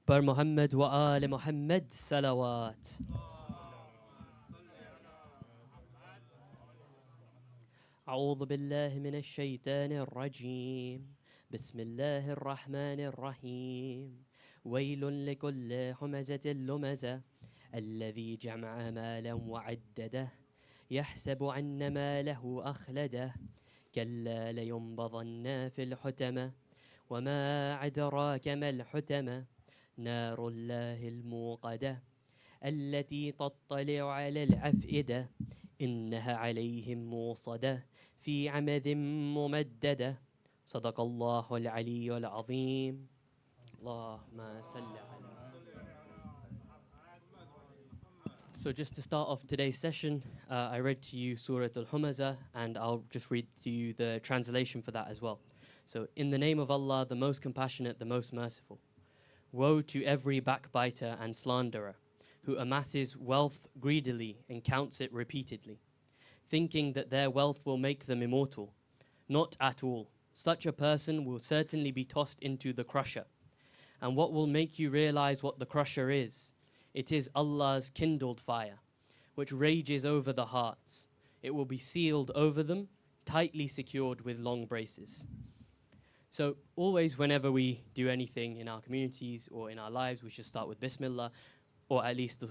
بر محمد وآل محمد صلوات. أعوذ بالله من الشيطان الرجيم. بسم الله الرحمن الرحيم. ويل لكل همزة لمزة الذي جمع مالا وعدده يحسب أن ماله أخلده كلا لينبضن في الحتمة وما أدراك ما الحتمة نار الله الموقدة التي تطلع على الأفئدة إنها عليهم موصدة في عمد ممددة. صدق الله العلي العظيم. اللهم صل على. So just to start off today's session, I read to you Surah Al-Humaza, and I'll just read to you the translation for that as well. So, in the name of Allah, the most compassionate, the most merciful. Woe to every backbiter and slanderer who amasses wealth greedily and counts it repeatedly, thinking that their wealth will make them immortal. Not at all. Such a person will certainly be tossed into the crusher. And what will make you realize what the crusher is? It is Allah's kindled fire, which rages over the hearts. It will be sealed over them, tightly secured with long braces. So always whenever we do anything in our communities or in our lives, we should start with Bismillah, or at least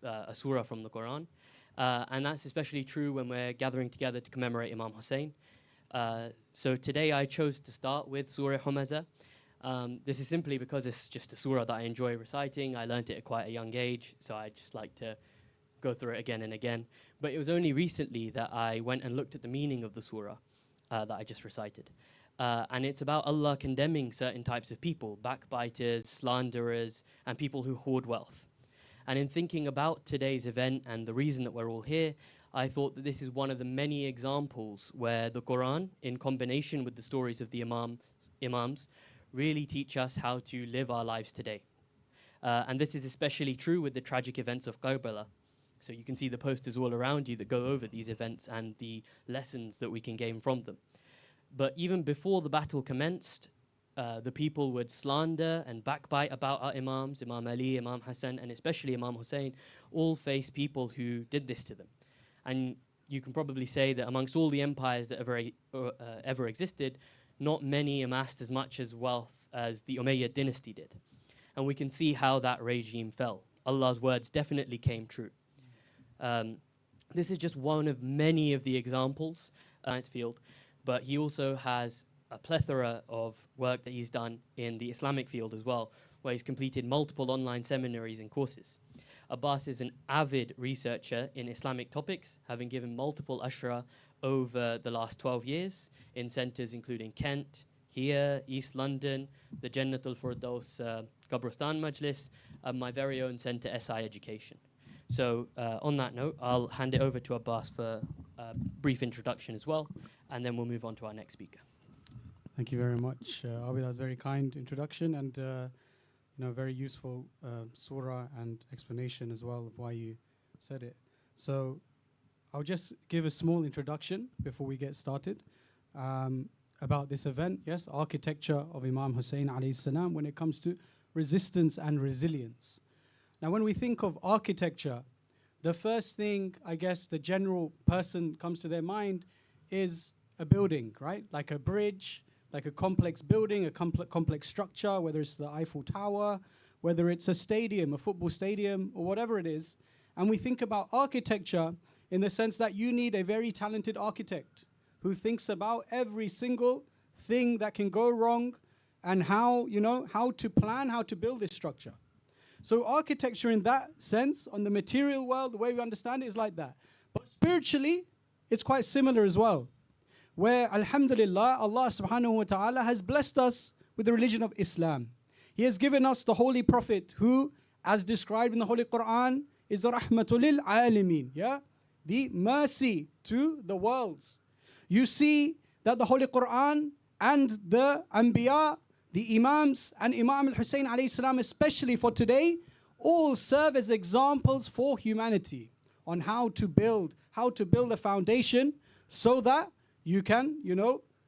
a surah from the Quran. And that's especially true when we're gathering together to commemorate Imam Hussain. So today I chose to start with Surah Humaza. This is simply because it's just a surah that I enjoy reciting. I learnt it at quite a young age, so I just like to go through it again and again. But it was only recently that I went and looked at the meaning of the surah that I just recited. And it's about Allah condemning certain types of people, backbiters, slanderers, and people who hoard wealth. And in thinking about today's event and the reason that we're all here, I thought that this is one of the many examples where the Quran, in combination with the stories of the Imams, really teach us how to live our lives today. And this is especially true with the tragic events of Karbala. So you can see the posters all around you that go over these events and the lessons that we can gain from them. But even before the battle commenced, the people would slander and backbite about our Imams, Imam Ali, Imam Hassan, and especially Imam Hussain, all face people who did this to them. And you can probably say that amongst all the empires that ever existed, not many amassed as much as wealth as the Umayyad dynasty did. And we can see how that regime fell. Allah's words definitely came true. This is just one of many of the examples in science field, but he also has a plethora of work that he's done in the Islamic field as well, where he's completed multiple online seminaries and courses. Abbas is an avid researcher in Islamic topics, having given multiple ashra over the last 12 years in centres including Kent, here, East London, the Jannatul Firdaus Qabristan Majlis, and my very own centre, SI Education. So on that note, I'll hand it over to Abbas for a brief introduction as well, and then we'll move on to our next speaker. Thank you very much, Abedi. That was a very kind introduction and very useful surah and explanation as well of why you said it. So I'll just give a small introduction before we get started about this event. Yes, architecture of Imam Hussain alayhi salam when it comes to resistance and resilience. Now, when we think of architecture, the first thing, I guess, the general person comes to their mind is a building, right? Like a bridge, like a complex building, a complex structure, whether it's the Eiffel Tower, whether it's a stadium, a football stadium, or whatever it is. And we think about architecture in the sense that you need a very talented architect who thinks about every single thing that can go wrong and how to plan, how to build this structure. So architecture in that sense, on the material world, the way we understand it is like that. But spiritually, it's quite similar as well, where alhamdulillah, Allah subhanahu wa ta'ala has blessed us with the religion of Islam. He has given us the Holy Prophet who, as described in the Holy Quran, is the rahmatul lil alameen, the mercy to the worlds. You see that the Holy Quran and the Anbiya, the Imams and Imam al-Hussain alayhi salam, especially for today, all serve as examples for humanity on how to build a foundation so that you can,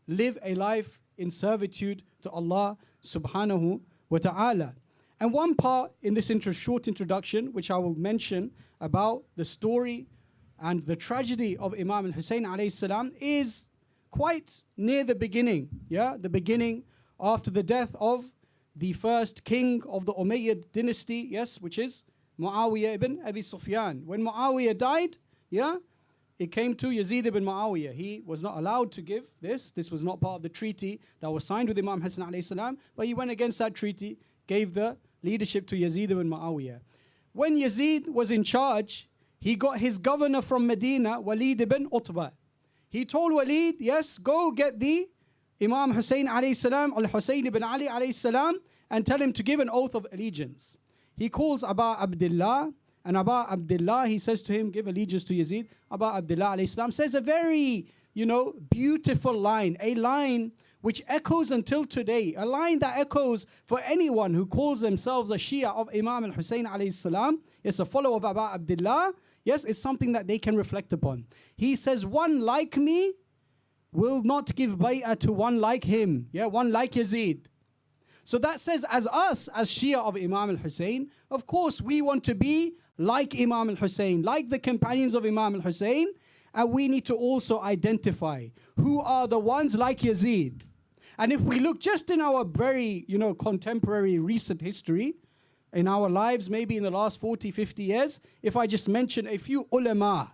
live a life in servitude to Allah subhanahu wa ta'ala. And one part in this short introduction, which I will mention about the story and the tragedy of Imam al-Hussain alayhi salam, is quite near the beginning. Yeah, the beginning after the death of the first king of the Umayyad dynasty, yes, which is Muawiyah ibn Abi Sufyan. When Muawiyah died, yeah, it came to Yazid ibn Muawiyah. He was not allowed to give this. This was not part of the treaty that was signed with Imam Hassan alayhi salam, but he went against that treaty, gave the leadership to Yazid ibn Muawiyah. When Yazid was in charge, he got his governor from Medina, Walid ibn Utbah. He told Walid, yes, go get the Imam Hussain alayhi salam, Al-Hussain ibn Ali alayhi salam, and tell him to give an oath of allegiance. He calls Aba Abdullah, and Aba Abdullah, he says to him, give allegiance to Yazid. Aba Abdullah alayhi salam says a very, beautiful line, a line which echoes until today, a line that echoes for anyone who calls themselves a Shia of Imam al-Hussain alayhi salam, yes, a follower of Aba Abdullah, yes, it's something that they can reflect upon. He says, one like me will not give bay'ah to one like him, yeah, one like Yazid. So that says, as us, as Shia of Imam al-Hussain, of course we want to be like Imam al-Hussain, like the companions of Imam al-Hussain, and we need to also identify who are the ones like Yazid. And if we look just in our very, contemporary recent history, in our lives, maybe in the last 40, 50 years, if I just mention a few ulama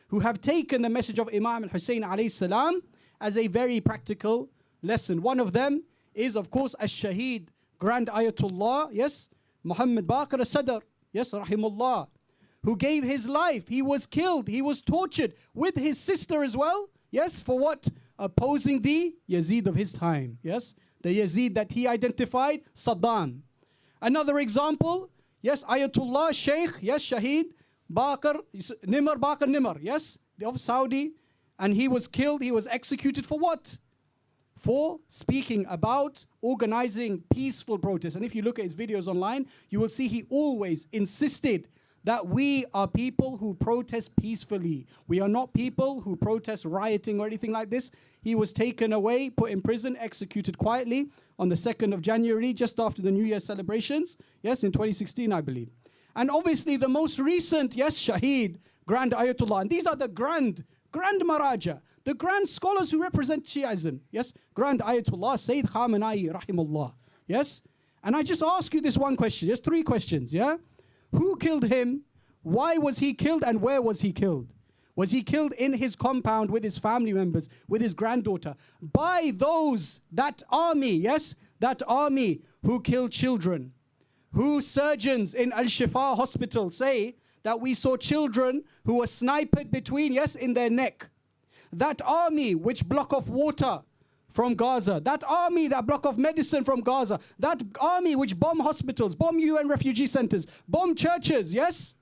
who have taken the message of Imam al-Hussain alayhi salam as a very practical lesson. One of them is, of course, Al-Shaheed, Grand Ayatollah, yes, Muhammad Baqir al-Sadr, yes, rahimullah, who gave his life. He was killed, he was tortured with his sister as well, yes, for what? Opposing the Yazid of his time, yes, the Yazid that he identified, Saddam. Another example, yes, Ayatollah Sheikh, yes, Shaheed, Baqir Nimr, yes, of Saudi, and he was killed, he was executed for what? For speaking about organizing peaceful protests. And if you look at his videos online, you will see he always insisted that we are people who protest peacefully. We are not people who protest rioting or anything like this. He was taken away, put in prison, executed quietly on the 2nd of January, just after the New Year celebrations. Yes, in 2016, I believe. And obviously the most recent, yes, Shaheed, Grand Ayatollah. And these are the grand Maraja, the grand scholars who represent Shi'ism. Yes, Grand Ayatollah, Sayyid Khamenei, rahimullah. Yes, and I just ask you this one question, just 3 questions, yeah? Who killed him? Why was he killed? And where was he killed? Was he killed in his compound with his family members, with his granddaughter, by that army, yes, that army who killed children, who surgeons in Al-Shifa hospital say that we saw children who were sniped between, yes, in their neck. That army which block off water from Gaza, that army that block off medicine from Gaza, that army which bomb hospitals, bomb UN refugee centers, bomb churches, yes?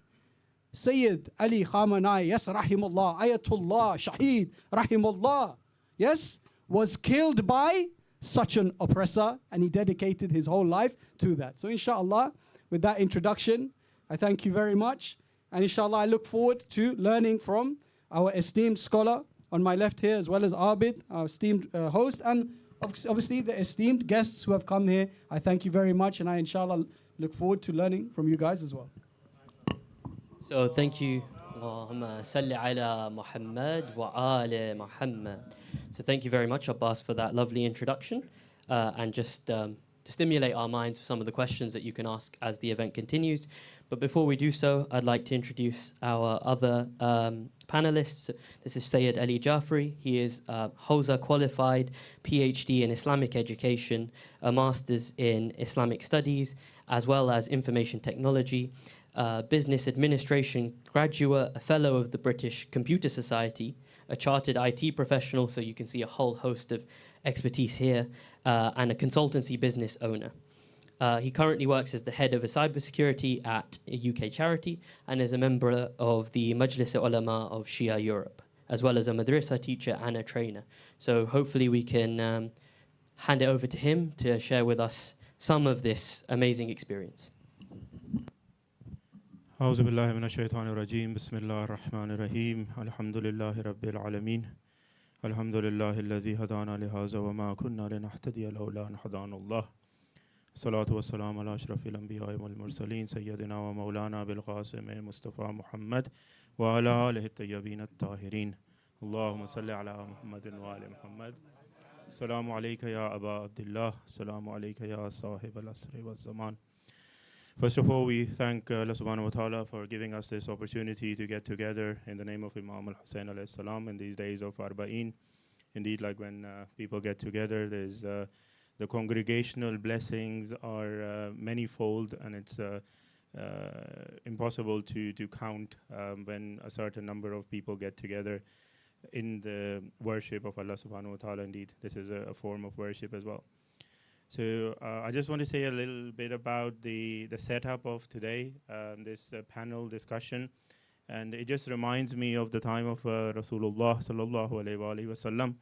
Sayyid Ali Khamenei, yes, rahimullah, Ayatollah, Shaheed, rahimullah, yes, was killed by such an oppressor, and he dedicated his whole life to that. So inshallah, with that introduction, I thank you very much. And inshallah, I look forward to learning from our esteemed scholar on my left here, as well as Abed, our esteemed host, and obviously the esteemed guests who have come here. I thank you very much, and I inshallah look forward to learning from you guys as well. So thank you. Allahumma salli ala Muhammad wa ali Muhammad. So thank you very much, Abbas, for that lovely introduction, and just to stimulate our minds with some of the questions that you can ask as the event continues. But before we do so, I'd like to introduce our other panelists. This is Sayyid Ali Jaffri. He is Hausa qualified, PhD in Islamic education, a master's in Islamic studies, as well as information technology, business administration graduate, a fellow of the British Computer Society, a chartered IT professional, so you can see a whole host of expertise here, and a consultancy business owner. He currently works as the head of a cybersecurity at a UK charity and is a member of the Majlis Ulama of Shia Europe, as well as a madrasa teacher and a trainer. So hopefully we can hand it over to him to share with us some of this amazing experience. أعوذ بالله من الشيطان الرجيم بسم الله الرحمن الرحيم الحمد لله رب العالمين الحمد لله الذي هدانا لهذا وما كنا لنهتدي لولا أن هدانا الله الصلاة والسلام على أشرف الأنبياء والمرسلين سيدنا ومولانا بالقاسم مصطفى محمد وعلى آله الطيبين الطاهرين اللهم صل على محمد وآل محمد. السلام عليك يا أبا عبد الله. السلام عليك يا صاحب العصر والزمان. First of all, we thank Allah subhanahu wa ta'ala for giving us this opportunity to get together in the name of Imam Hussain alayhi salam in these days of Arba'een. Indeed, like when people get together, there's the congregational blessings are manifold, and it's impossible to count when a certain number of people get together in the worship of Allah subhanahu wa ta'ala. Indeed, this is a form of worship as well. So I just want to say a little bit about the setup of today, this panel discussion. And it just reminds me of the time of Rasulullah sallallahu alayhi wa sallam.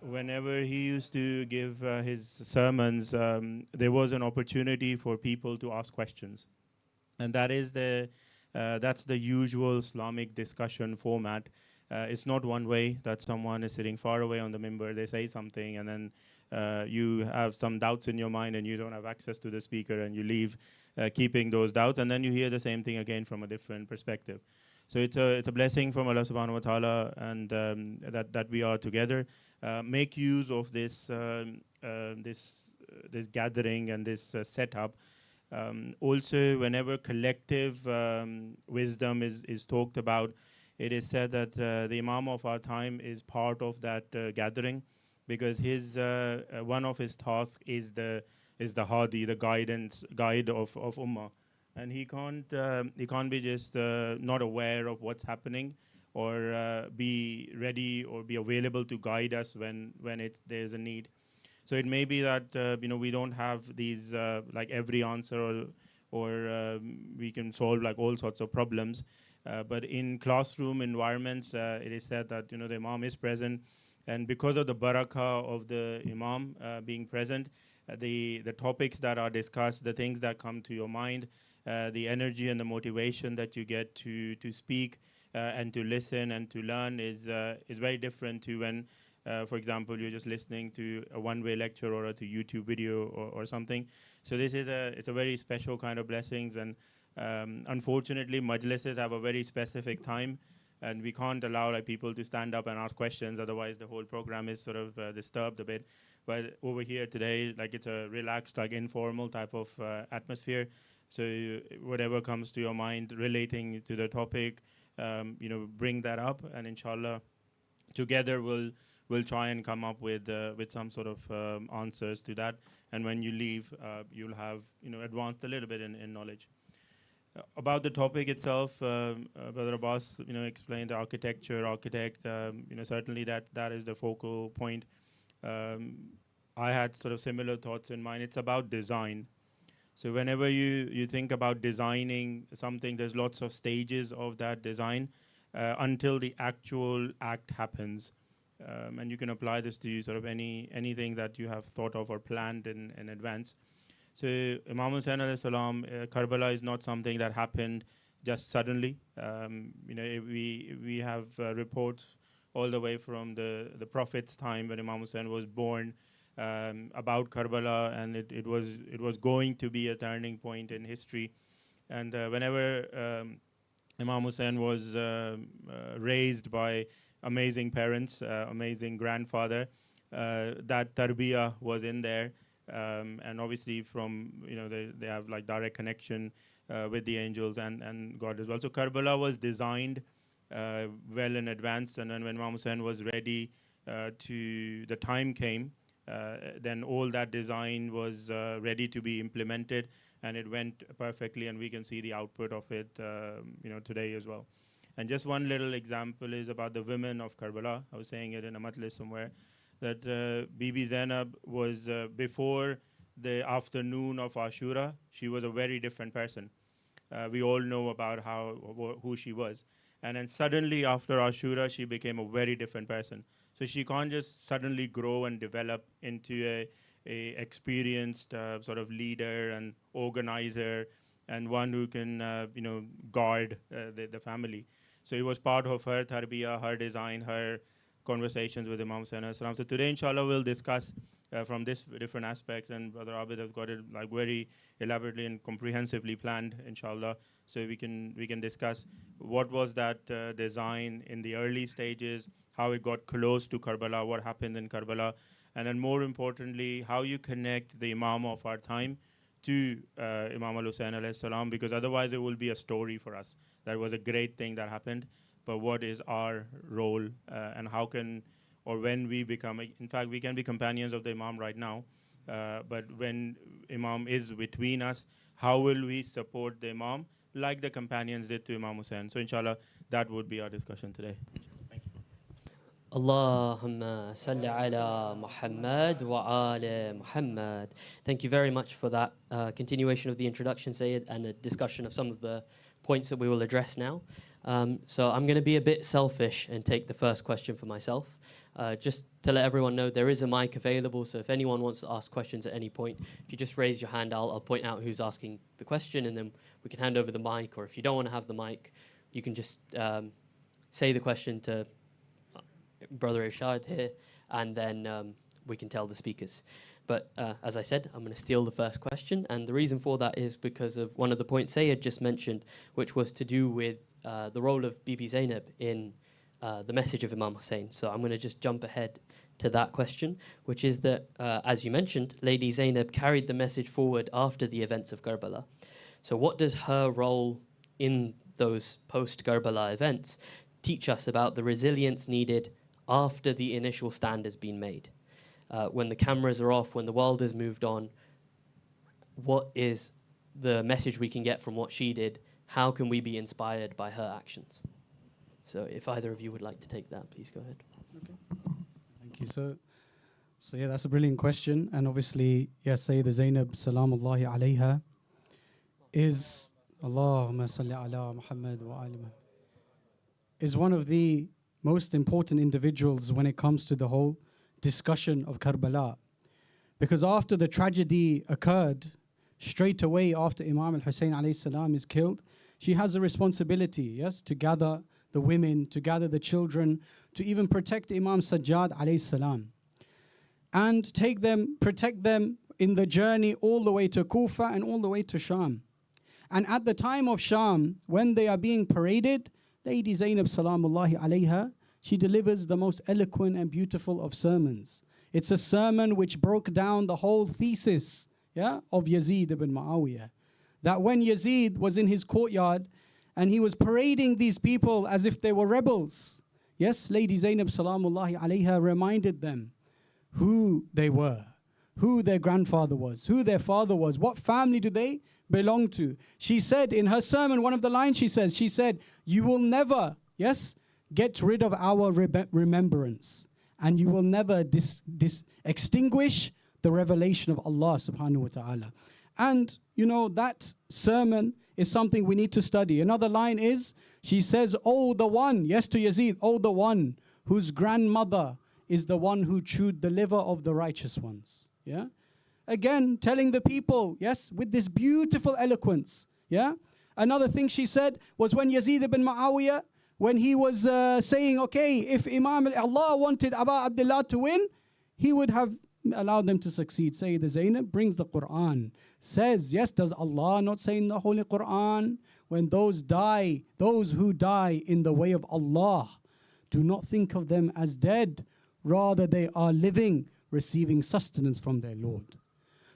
Whenever he used to give his sermons, there was an opportunity for people to ask questions. And that's the usual Islamic discussion format. It's not one way that someone is sitting far away on the minbar, they say something, and then you have some doubts in your mind and you don't have access to the speaker and you leave keeping those doubts, and then you hear the same thing again from a different perspective. So it's a blessing from Allah subhanahu wa ta'ala, and that we are together. Make use of this this gathering and this setup. Also, whenever collective wisdom is talked about, it is said that the Imam of our time is part of that gathering, because his one of his tasks is the hadi, the guide of ummah, and he can't be just not aware of what's happening, or be ready or be available to guide us when there's a need. So it may be that we don't have these like every answer, or we can solve like all sorts of problems. But in classroom environments, it is said that the Imam is present, and because of the barakah of the Imam being present, the topics that are discussed, the things that come to your mind, the energy and the motivation that you get to speak and to listen and to learn is very different to when, for example, you're just listening to a one-way lecture or to YouTube video or something. So this is it's a very special kind of blessings, and unfortunately, majlises have a very specific time, and we can't allow like people to stand up and ask questions. Otherwise, the whole program is sort of disturbed a bit. But over here today, like it's a relaxed, like informal type of atmosphere. So whatever comes to your mind relating to the topic, bring that up, and inshallah, together we'll try and come up with some sort of answers to that. And when you leave, you'll have advanced a little bit in knowledge. About the topic itself, Brother Abbas, explained the architect. Certainly that is the focal point. I had sort of similar thoughts in mind. It's about design. So whenever you think about designing something, there's lots of stages of that design until the actual act happens. And you can apply this to sort of anything that you have thought of or planned in advance. So Imam Hussain alayhi salam, Karbala is not something that happened just suddenly. We have reports all the way from the Prophet's time when Imam Hussain was born about Karbala, and it was going to be a turning point in history. And whenever Imam Hussain was raised by amazing parents, amazing grandfather, that tarbiyah was in there. And obviously from they have like direct connection with the angels and God as well. So Karbala was designed well in advance, and then when Imam Hussain was ready, the time came, then all that design was ready to be implemented, and it went perfectly, and we can see the output of it today as well. And just one little example is about the women of Karbala. I was saying it in a majlis somewhere, that Bibi Zainab was, before the afternoon of Ashura, she was a very different person. We all know about who she was. And then suddenly after Ashura, she became a very different person. So she can't just suddenly grow and develop into a experienced sort of leader and organizer, and one who can guard the family. So it was part of her tarbiyah, her design, her conversations with Imam Hussain alayhi salam. So today, inshallah, we'll discuss from this different aspects, and Brother Abed has got it like very elaborately and comprehensively planned, inshallah. So we can discuss what was that design in the early stages, how it got close to Karbala, what happened in Karbala, and then more importantly, how you connect the Imam of our time to Imam al-Hussain alayhi salam, because otherwise it will be a story for us. That was a great thing that happened, but what is our role and how can or when we become, in fact, we can be companions of the Imam right now, but when Imam is between us, how will we support the Imam like the companions did to Imam Hussain? So inshallah, that would be our discussion today. Thank you. Allahumma salli ala Muhammad wa ala Muhammad. Thank you very much for that continuation of the introduction, Sayyid, and a discussion of some of the points that we will address now. So I'm going to be a bit selfish and take the first question for myself. Just to let everyone know, there is a mic available, so if anyone wants to ask questions at any point, if you just raise your hand, I'll point out who's asking the question, and then we can hand over the mic, or if you don't want to have the mic, you can just say the question to Brother Irshad here, and then we can tell the speakers. But as I said, I'm going to steal the first question, and the reason for that is because of one of the points Sayyid just mentioned, which was to do with the role of Bibi Zainab in the message of Imam Hussain. So I'm going to just jump ahead to that question, which is that, as you mentioned, Lady Zainab carried the message forward after the events of Karbala. So what does her role in those post-Karbala events teach us about the resilience needed after the initial stand has been made? When the cameras are off, when the world has moved on, what is the message we can get from what she did? How can we be inspired by her actions? So if either of you would like to take that, please go ahead. Okay. Thank you. So yeah, that's a brilliant question. And obviously, yes, Sayyida Zainab, salamullahi alayha, is, Allahumma salli ala Muhammad wa ali Muhammad, is one of the most important individuals when it comes to the whole discussion of Karbala. Because after the tragedy occurred, straight away after Imam al-Hussain alayhi salam is killed, she has a responsibility, yes, to gather the women, to gather the children, to even protect Imam Sajjad alayhi salam, and protect them in the journey all the way to Kufa and all the way to Sham. And at the time of Sham, when they are being paraded, Lady Zainab salamullahi alayha, she delivers the most eloquent and beautiful of sermons. It's a sermon which broke down the whole thesis, of Yazid ibn Muawiyah. That when Yazid was in his courtyard and he was parading these people as if they were rebels, yes, Lady Zainab salamullahi alayha reminded them who they were, who their grandfather was, who their father was, what family do they belong to. She said in her sermon, one of the lines she said, you will never, yes, get rid of our remembrance, and you will never extinguish the revelation of Allah subhanahu wa ta'ala. And, that sermon is something we need to study. Another line is, she says, oh, the one, yes to Yazid, oh, the one whose grandmother is the one who chewed the liver of the righteous ones. Yeah. Again, telling the people, yes, with this beautiful eloquence. Yeah. Another thing she said was when Yazid ibn Muawiyah, when he was saying, okay, if Allah wanted Abu Abdullah to win, he would have allowed them to succeed. Sayyida Zainab brings the Quran, says, yes, does Allah not say in the Holy Quran, when those who die in the way of Allah, do not think of them as dead, rather they are living, receiving sustenance from their Lord.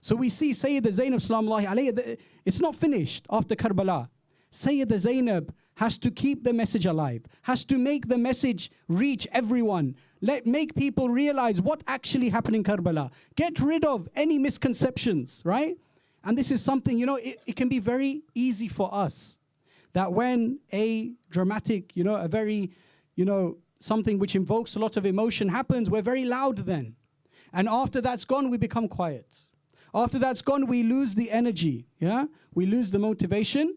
So we see Sayyida Zainab salamullahi alayha, it's not finished after Karbala. Sayyida Zainab has to keep the message alive, has to make the message reach everyone. Make people realize what actually happened in Karbala. Get rid of any misconceptions, right? And this is something, it can be very easy for us. That when a dramatic, a very, something which invokes a lot of emotion happens, we're very loud then. And after that's gone, we become quiet. After that's gone, we lose the energy, We lose the motivation.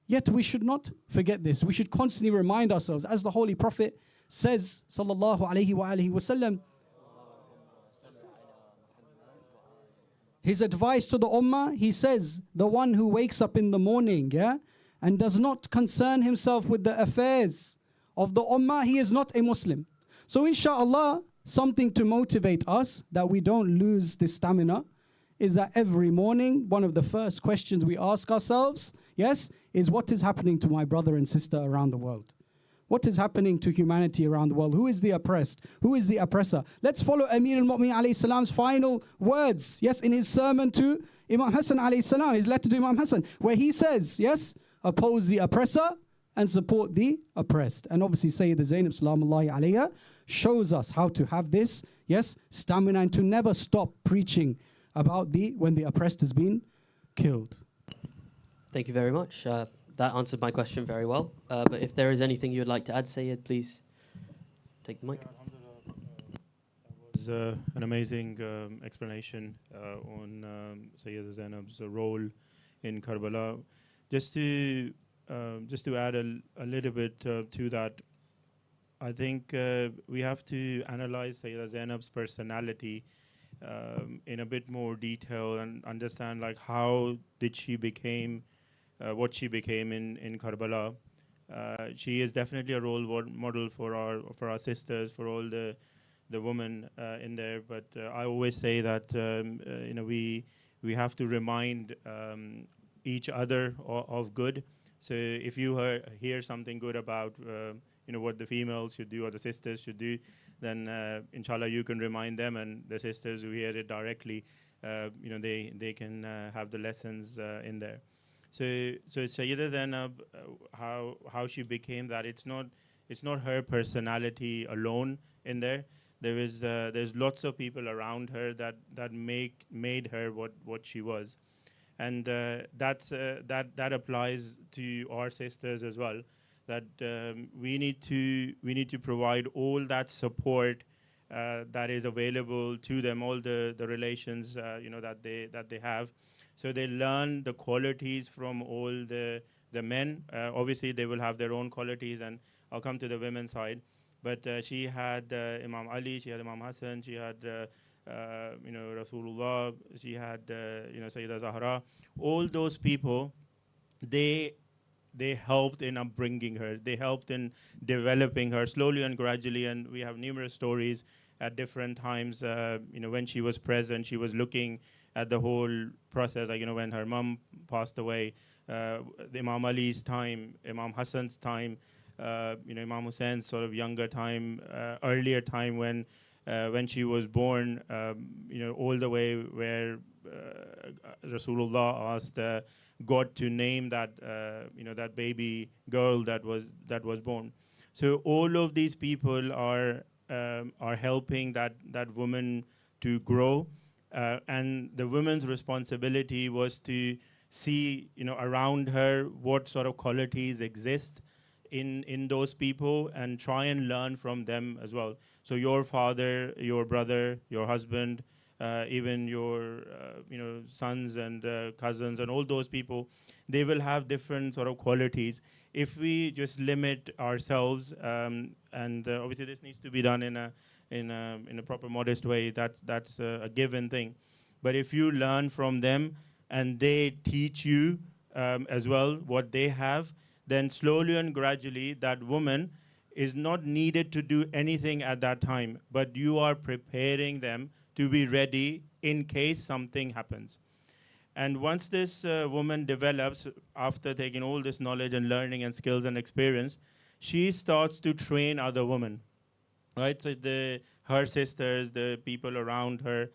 Yet we should not forget this. We should constantly remind ourselves, as the Holy Prophet says, sallallahu alayhi wa alihi wasallam, his advice to the ummah, he says, the one who wakes up in the morning, and does not concern himself with the affairs of the ummah, he is not a Muslim. So inshallah, something to motivate us that we don't lose this stamina is that every morning, one of the first questions we ask ourselves, yes, is what is happening to my brother and sister around the world? What is happening to humanity around the world? Who is the oppressed? Who is the oppressor? Let's follow Amir al-Mu'minin alayhi salam's final words, yes, in his sermon to Imam Hassan alayhi salam, his letter to Imam Hassan, where he says, yes, oppose the oppressor and support the oppressed. And obviously Sayyidah Zainab salamullahi alayha shows us how to have this, yes, stamina and to never stop preaching about when the oppressed has been killed. Thank you very much. That answered my question very well. But if there is anything you would like to add, Sayyid, please take the mic. It was an amazing explanation on Sayyidah Zainab's role in Karbala. Just to add a little bit to that, I think we have to analyze Sayyidah Zainab's personality in a bit more detail and understand like how did she became what she became in Karbala. She is definitely a role model for our sisters, for all the women in there. But I always say that we have to remind each other of good. So if you hear something good about what the females should do or the sisters should do, then inshallah you can remind them, and the sisters who hear it directly, they can have the lessons in there. So Sayyidah Zainab, how she became that, it's not her personality alone in there. There's lots of people around her that made her what she was, and that applies to our sisters as well. That we need to provide all that support that is available to them, all the relations that they have. So they learn the qualities from all the men. Obviously, they will have their own qualities, and I'll come to the women's side. But she had Imam Ali, she had Imam Hassan, she had Rasulullah, she had Sayyidah Zahra. All those people, they helped in upbringing her. They helped in developing her slowly and gradually. And we have numerous stories at different times. When she was present, she was looking at the whole process. Like when her mom passed away, Imam Ali's time, Imam Hassan's time, Imam Hussein's sort of younger time, earlier time when she was born, all the way where Rasulullah asked God to name that that baby girl that was born. So all of these people are helping that woman to grow, and the woman's responsibility was to see around her what sort of qualities exist in those people and try and learn from them as well. So your father, your brother, your husband, even your sons and cousins and all those people, they will have different sort of qualities. If we just limit ourselves, and obviously this needs to be done in a proper modest way, that's a given thing. But if you learn from them and they teach you as well what they have, then slowly and gradually that woman is not needed to do anything at that time, but you are preparing them to be ready in case something happens. And once this woman develops, after taking all this knowledge and learning and skills and experience, she starts to train other women, right? So her sisters, the people around her,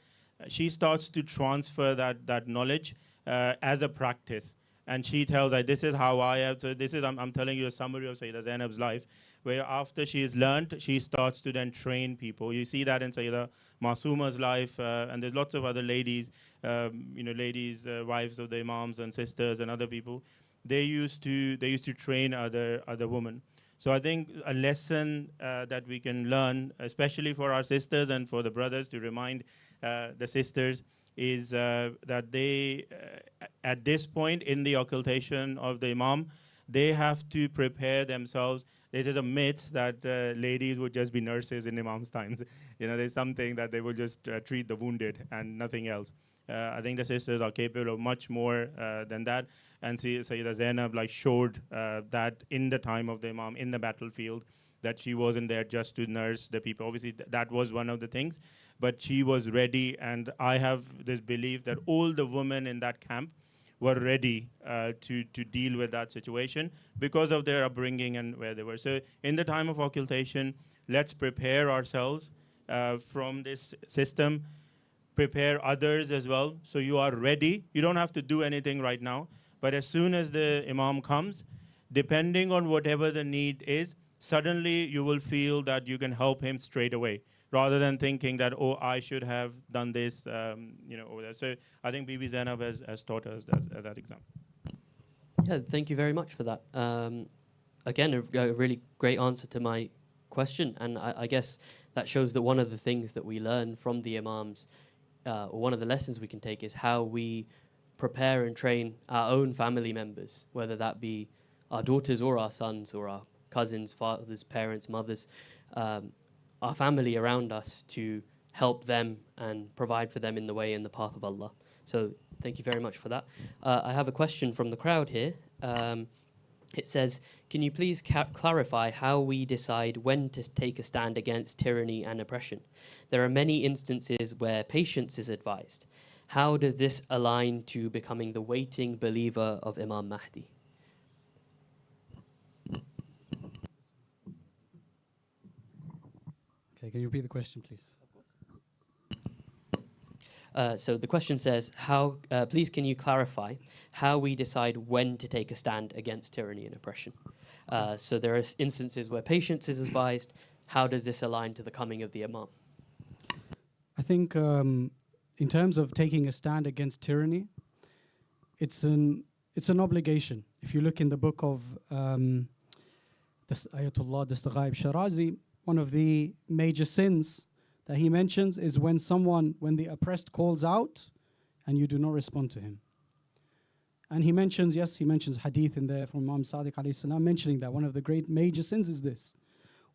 she starts to transfer that knowledge as a practice. And she tells, like, this is how I am. So this is, I'm telling you a summary of Sayyidah Zainab's life, where after she's learned, she starts to then train people. You see that in Sayyidah Masuma's life, and there's lots of other ladies, wives of the imams and sisters and other people. They used to train other women. So I think a lesson that we can learn, especially for our sisters and for the brothers, to remind the sisters, is that they, at this point in the occultation of the Imam, they have to prepare themselves. It is a myth that ladies would just be nurses in Imam's times. There's something that they will just treat the wounded and nothing else. I think the sisters are capable of much more than that. And Sayyidah Zainab showed that in the time of the Imam, in the battlefield, that she wasn't there just to nurse the people. Obviously, that was one of the things, but she was ready, and I have this belief that all the women in that camp were ready to deal with that situation because of their upbringing and where they were. So in the time of occultation, let's prepare ourselves from this system, prepare others as well, so you are ready. You don't have to do anything right now, but as soon as the Imam comes, depending on whatever the need is, suddenly you will feel that you can help him straight away, rather than thinking that, oh, I should have done this, over there. So I think Bibi Zainab has taught us that example. Yeah, thank you very much for that. Again, a really great answer to my question, and I guess that shows that one of the things that we learn from the Imams, or one of the lessons we can take, is how we prepare and train our own family members, whether that be our daughters or our sons or our cousins, fathers, parents, mothers, our family around us, to help them and provide for them in the way, in the path of Allah. So thank you very much for that. I have a question from the crowd here. It says, can you please clarify how we decide when to take a stand against tyranny and oppression? There are many instances where patience is advised. How does this align to becoming the waiting believer of Imam Mahdi? Okay, can you repeat the question, please? So the question says, please can you clarify how we decide when to take a stand against tyranny and oppression? So there are instances where patience is advised. How does this align to the coming of the Imam? I think in terms of taking a stand against tyranny, it's an obligation. If you look in the book of Ayatollah Dastaghaib Shirazi, one of the major sins that he mentions is when the oppressed calls out and you do not respond to him. And he mentions hadith in there from Imam Sadiq alayhi salam mentioning that one of the great major sins is this.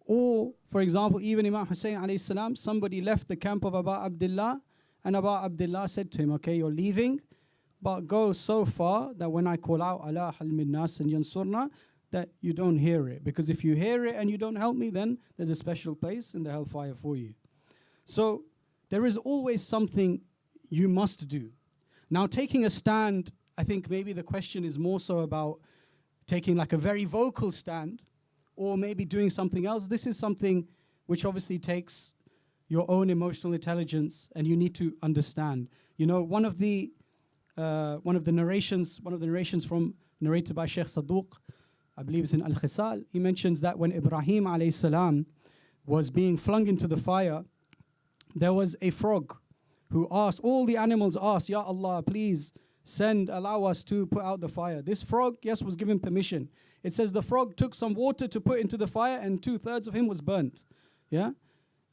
Or, for example, even Imam Hussain alayhi salam, somebody left the camp of Abu Abdullah, and Abu Abdullah said to him, okay, you're leaving, but go so far that when I call out, ala hal min nas and yansurna, that you don't hear it. Because if you hear it and you don't help me, then there's a special place in the hellfire for you. So there is always something you must do. Now, taking a stand, I think maybe the question is more so about taking like a very vocal stand, or maybe doing something else. This is something which obviously takes your own emotional intelligence, and you need to understand. You know, one of the narrations narrated by Sheikh Saduq, I believe it's in Al-Khisal, he mentions that when Ibrahim alayhi salam was being flung into the fire, there was a frog who asked, all the animals asked, Ya Allah, please allow us to put out the fire. This frog, yes, was given permission. It says the frog took some water to put into the fire, and 2/3 of him was burnt. Yeah?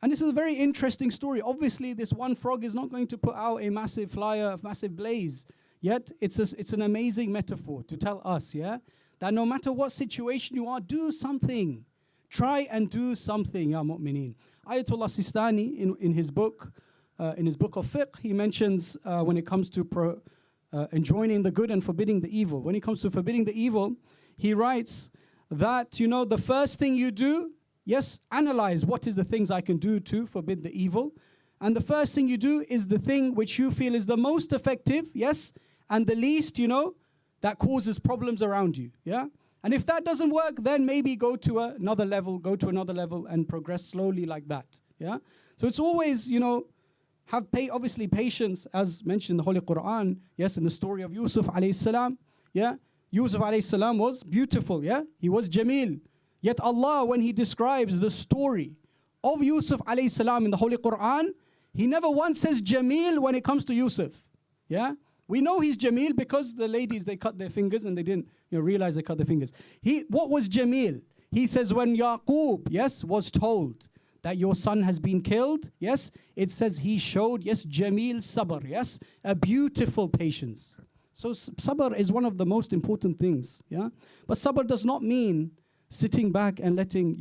And this is a very interesting story. Obviously, this one frog is not going to put out a massive fire, a massive blaze. Yet, it's an amazing metaphor to tell us, yeah, that no matter what situation you are, do something. Try and do something, ya mu'mineen. Ayatollah Sistani, in his book of fiqh, he mentions when it comes to enjoining the good and forbidding the evil. When it comes to forbidding the evil, he writes that, the first thing you do, yes, analyze what is the things I can do to forbid the evil. And the first thing you do is the thing which you feel is the most effective, yes, and the least, that causes problems around you, yeah? And if that doesn't work, then maybe go to another level and progress slowly like that, yeah? So it's always, have obviously patience, as mentioned in the Holy Quran, yes, in the story of Yusuf alayhi salam, yeah? Yusuf alayhi salam was beautiful, yeah? He was Jamil. Yet Allah, when He describes the story of Yusuf alayhi salam in the Holy Quran, He never once says Jamil when it comes to Yusuf, yeah? We know he's Jamil because the ladies, they cut their fingers and they didn't realize they cut their fingers. What was Jamil? He says when Yaqub, yes, was told that your son has been killed, yes, it says he showed, yes, Jamil sabr, yes, a beautiful patience. So sabr is one of the most important things, yeah? But sabr does not mean sitting back and letting,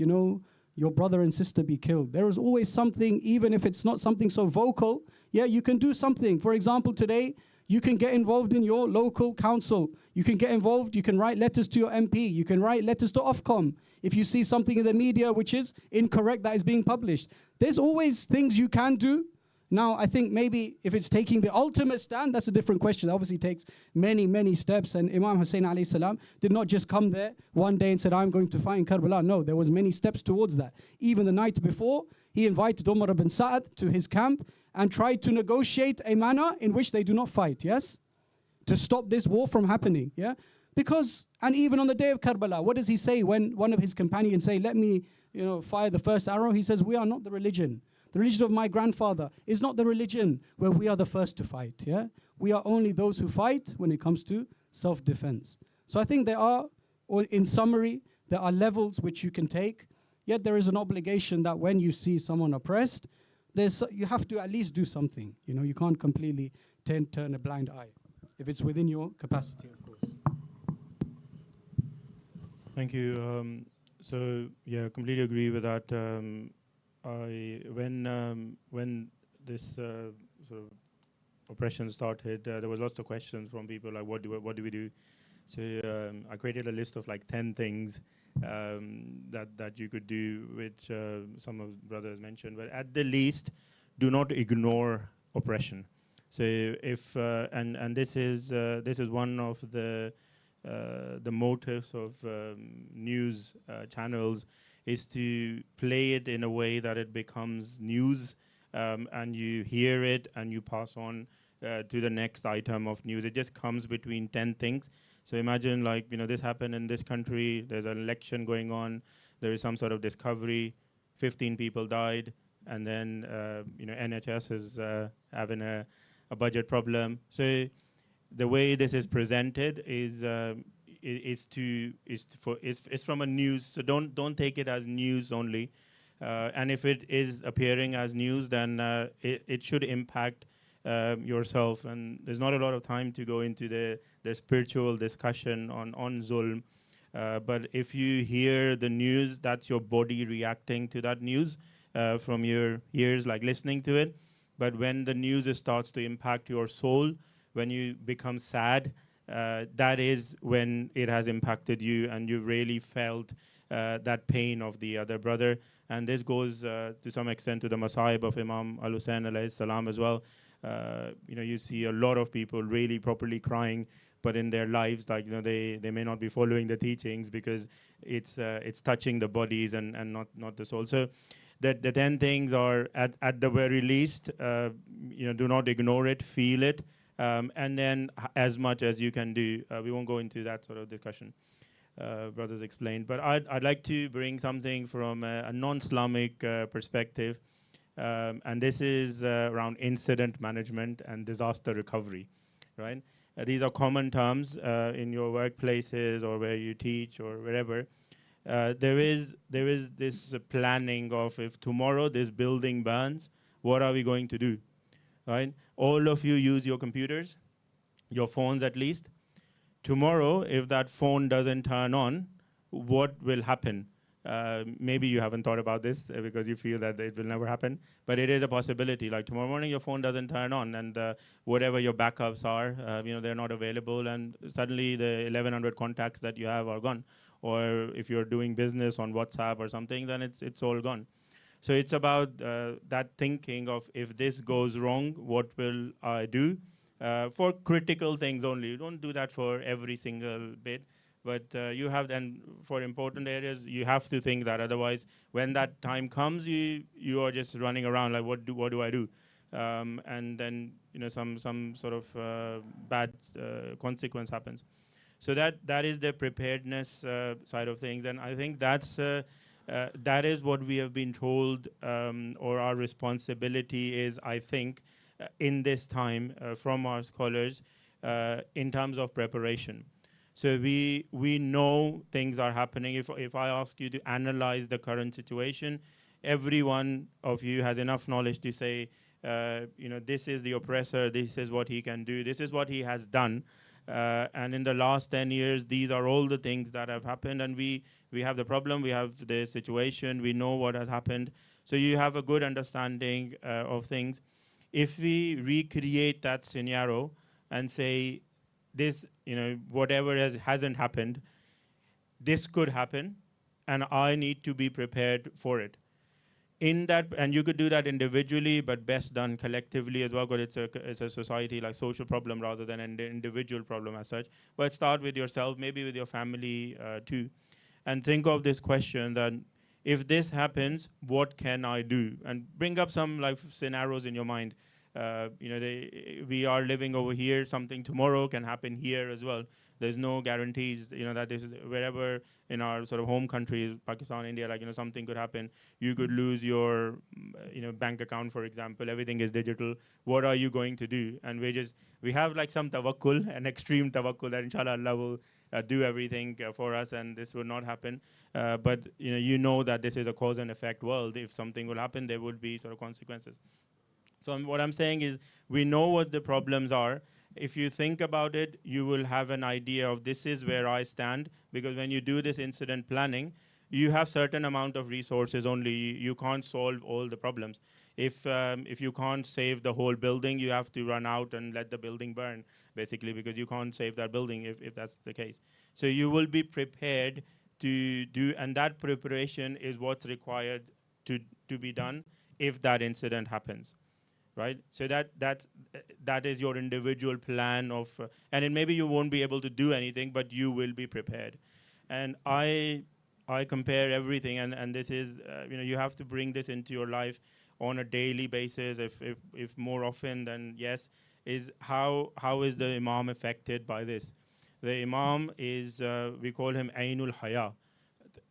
your brother and sister be killed. There is always something, even if it's not something so vocal, yeah, you can do something. For example, today, You can get involved in your local council. You can get involved. You can write letters to your MP. You can write letters to Ofcom if you see something in the media which is incorrect that is being published. There's always things you can do. Now, I think maybe if it's taking the ultimate stand, that's a different question. It obviously takes many, many steps. And Imam Hussain alayhi salam did not just come there one day and said, I'm going to fight in Karbala. No, there was many steps towards that. Even the night before, he invited Umar ibn Sa'ad to his camp and tried to negotiate a manner in which they do not fight, yes? To stop this war from happening, yeah? Because, and even on the day of Karbala, what does he say when one of his companions say, let me, fire the first arrow? He says, we are not the religion. The religion of my grandfather is not the religion where we are the first to fight, yeah? We are only those who fight when it comes to self-defense. So I think there are, or in summary, there are levels which you can take, yet there is an obligation that when you see someone oppressed, you have to at least do something. You can't completely turn a blind eye, if it's within your capacity, of course. Thank you. So yeah, completely agree with that. When this sort of oppression started, there was lots of questions from people like, what do we do? So I created a list of like 10 things that you could do, which some of the brothers mentioned. But at the least, do not ignore oppression. So if and this is one of the motives of news channels, is to play it in a way that it becomes news, and you hear it and you pass on to the next item of news. It just comes between 10 things. So imagine this happened in this country, there's an election going on, there is some sort of discovery, 15 people died, and then NHS is having a budget problem. So the way this is presented is from a news. So don't take it as news only. And if it is appearing as news, then it should impact yourself. And there's not a lot of time to go into the spiritual discussion on zulm. But if you hear the news, that's your body reacting to that news from your ears, like listening to it. But when the news starts to impact your soul, when you become sad, that is when it has impacted you and you really felt that pain of the other brother. And this goes to some extent to the Masa'ib of Imam Al-Hussain alayhi salam as well. You see a lot of people really properly crying, but in their lives, they may not be following the teachings because it's touching the bodies and not the soul. So the 10 things are at the very least, do not ignore it, feel it, and then as much as you can do. We won't go into that sort of discussion. Brothers explained, but I'd like to bring something from a non-Islamic perspective, and this is around incident management and disaster recovery, right? These are common terms in your workplaces or where you teach or wherever. There is this planning of, if tomorrow this building burns, what are we going to do, right? All of you use your computers, your phones at least. Tomorrow, if that phone doesn't turn on, what will happen? Maybe you haven't thought about this because you feel that it will never happen, but it is a possibility. Like tomorrow morning, your phone doesn't turn on, and whatever your backups are, they're not available, and suddenly the 1,100 contacts that you have are gone. Or if you're doing business on WhatsApp or something, then it's all gone. So it's about that thinking of, if this goes wrong, what will I do? For critical things only. You don't do that for every single bit, but you have, and for important areas, you have to think that. Otherwise, when that time comes, you are just running around like, what do I do? And then some sort of bad consequence happens. So that is the preparedness side of things, and I think that is what we have been told, or our responsibility is, I think, in this time from our scholars in terms of preparation. So we know things are happening. If I ask you to analyze the current situation, every one of you has enough knowledge to say, this is the oppressor, this is what he can do, this is what he has done. And in the last 10 years, these are all the things that have happened, and we have the problem, we have the situation, we know what has happened. So you have a good understanding of things. If we recreate that scenario, and say, this, whatever hasn't happened, this could happen, and I need to be prepared for it. In that, and you could do that individually, but best done collectively as well, because it's a society, like social problem rather than an individual problem as such. But start with yourself, maybe with your family too, and think of this question that, if this happens, what can I do? And bring up some like scenarios in your mind. We are living over here. Something tomorrow can happen here as well. There's no guarantees, that this is wherever in our sort of home countries, Pakistan, India, like, something could happen. You could lose your, bank account, for example. Everything is digital. What are you going to do? And we have like some tawakkul, an extreme tawakkul, that inshallah Allah will do everything for us, and this will not happen. But that this is a cause and effect world. If something will happen, there would be sort of consequences. So what I'm saying is, we know what the problems are. If you think about it, you will have an idea of, this is where I stand. Because when you do this incident planning, you have certain amount of resources only. You can't solve all the problems. If you can't save the whole building, you have to run out and let the building burn, basically, because you can't save that building if that's the case. So you will be prepared to do, and that preparation is what's required to be done if that incident happens. Right, so that is your individual plan of, and then maybe you won't be able to do anything, but you will be prepared. And I compare everything, and this is, you have to bring this into your life on a daily basis, if more often than yes, is how is the Imam affected by this? The Imam is, we call him Ainul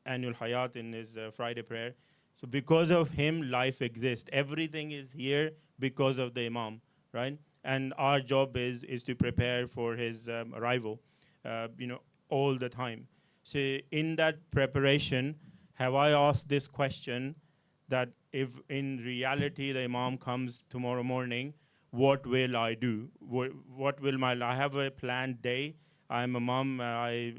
Hayat in his Friday prayer. So because of him, life exists. Everything is here because of the Imam, right? And our job is to prepare for his arrival, all the time. So in that preparation, have I asked this question, that if in reality the Imam comes tomorrow morning, what will I do? What will I have a planned day. I'm a mom, I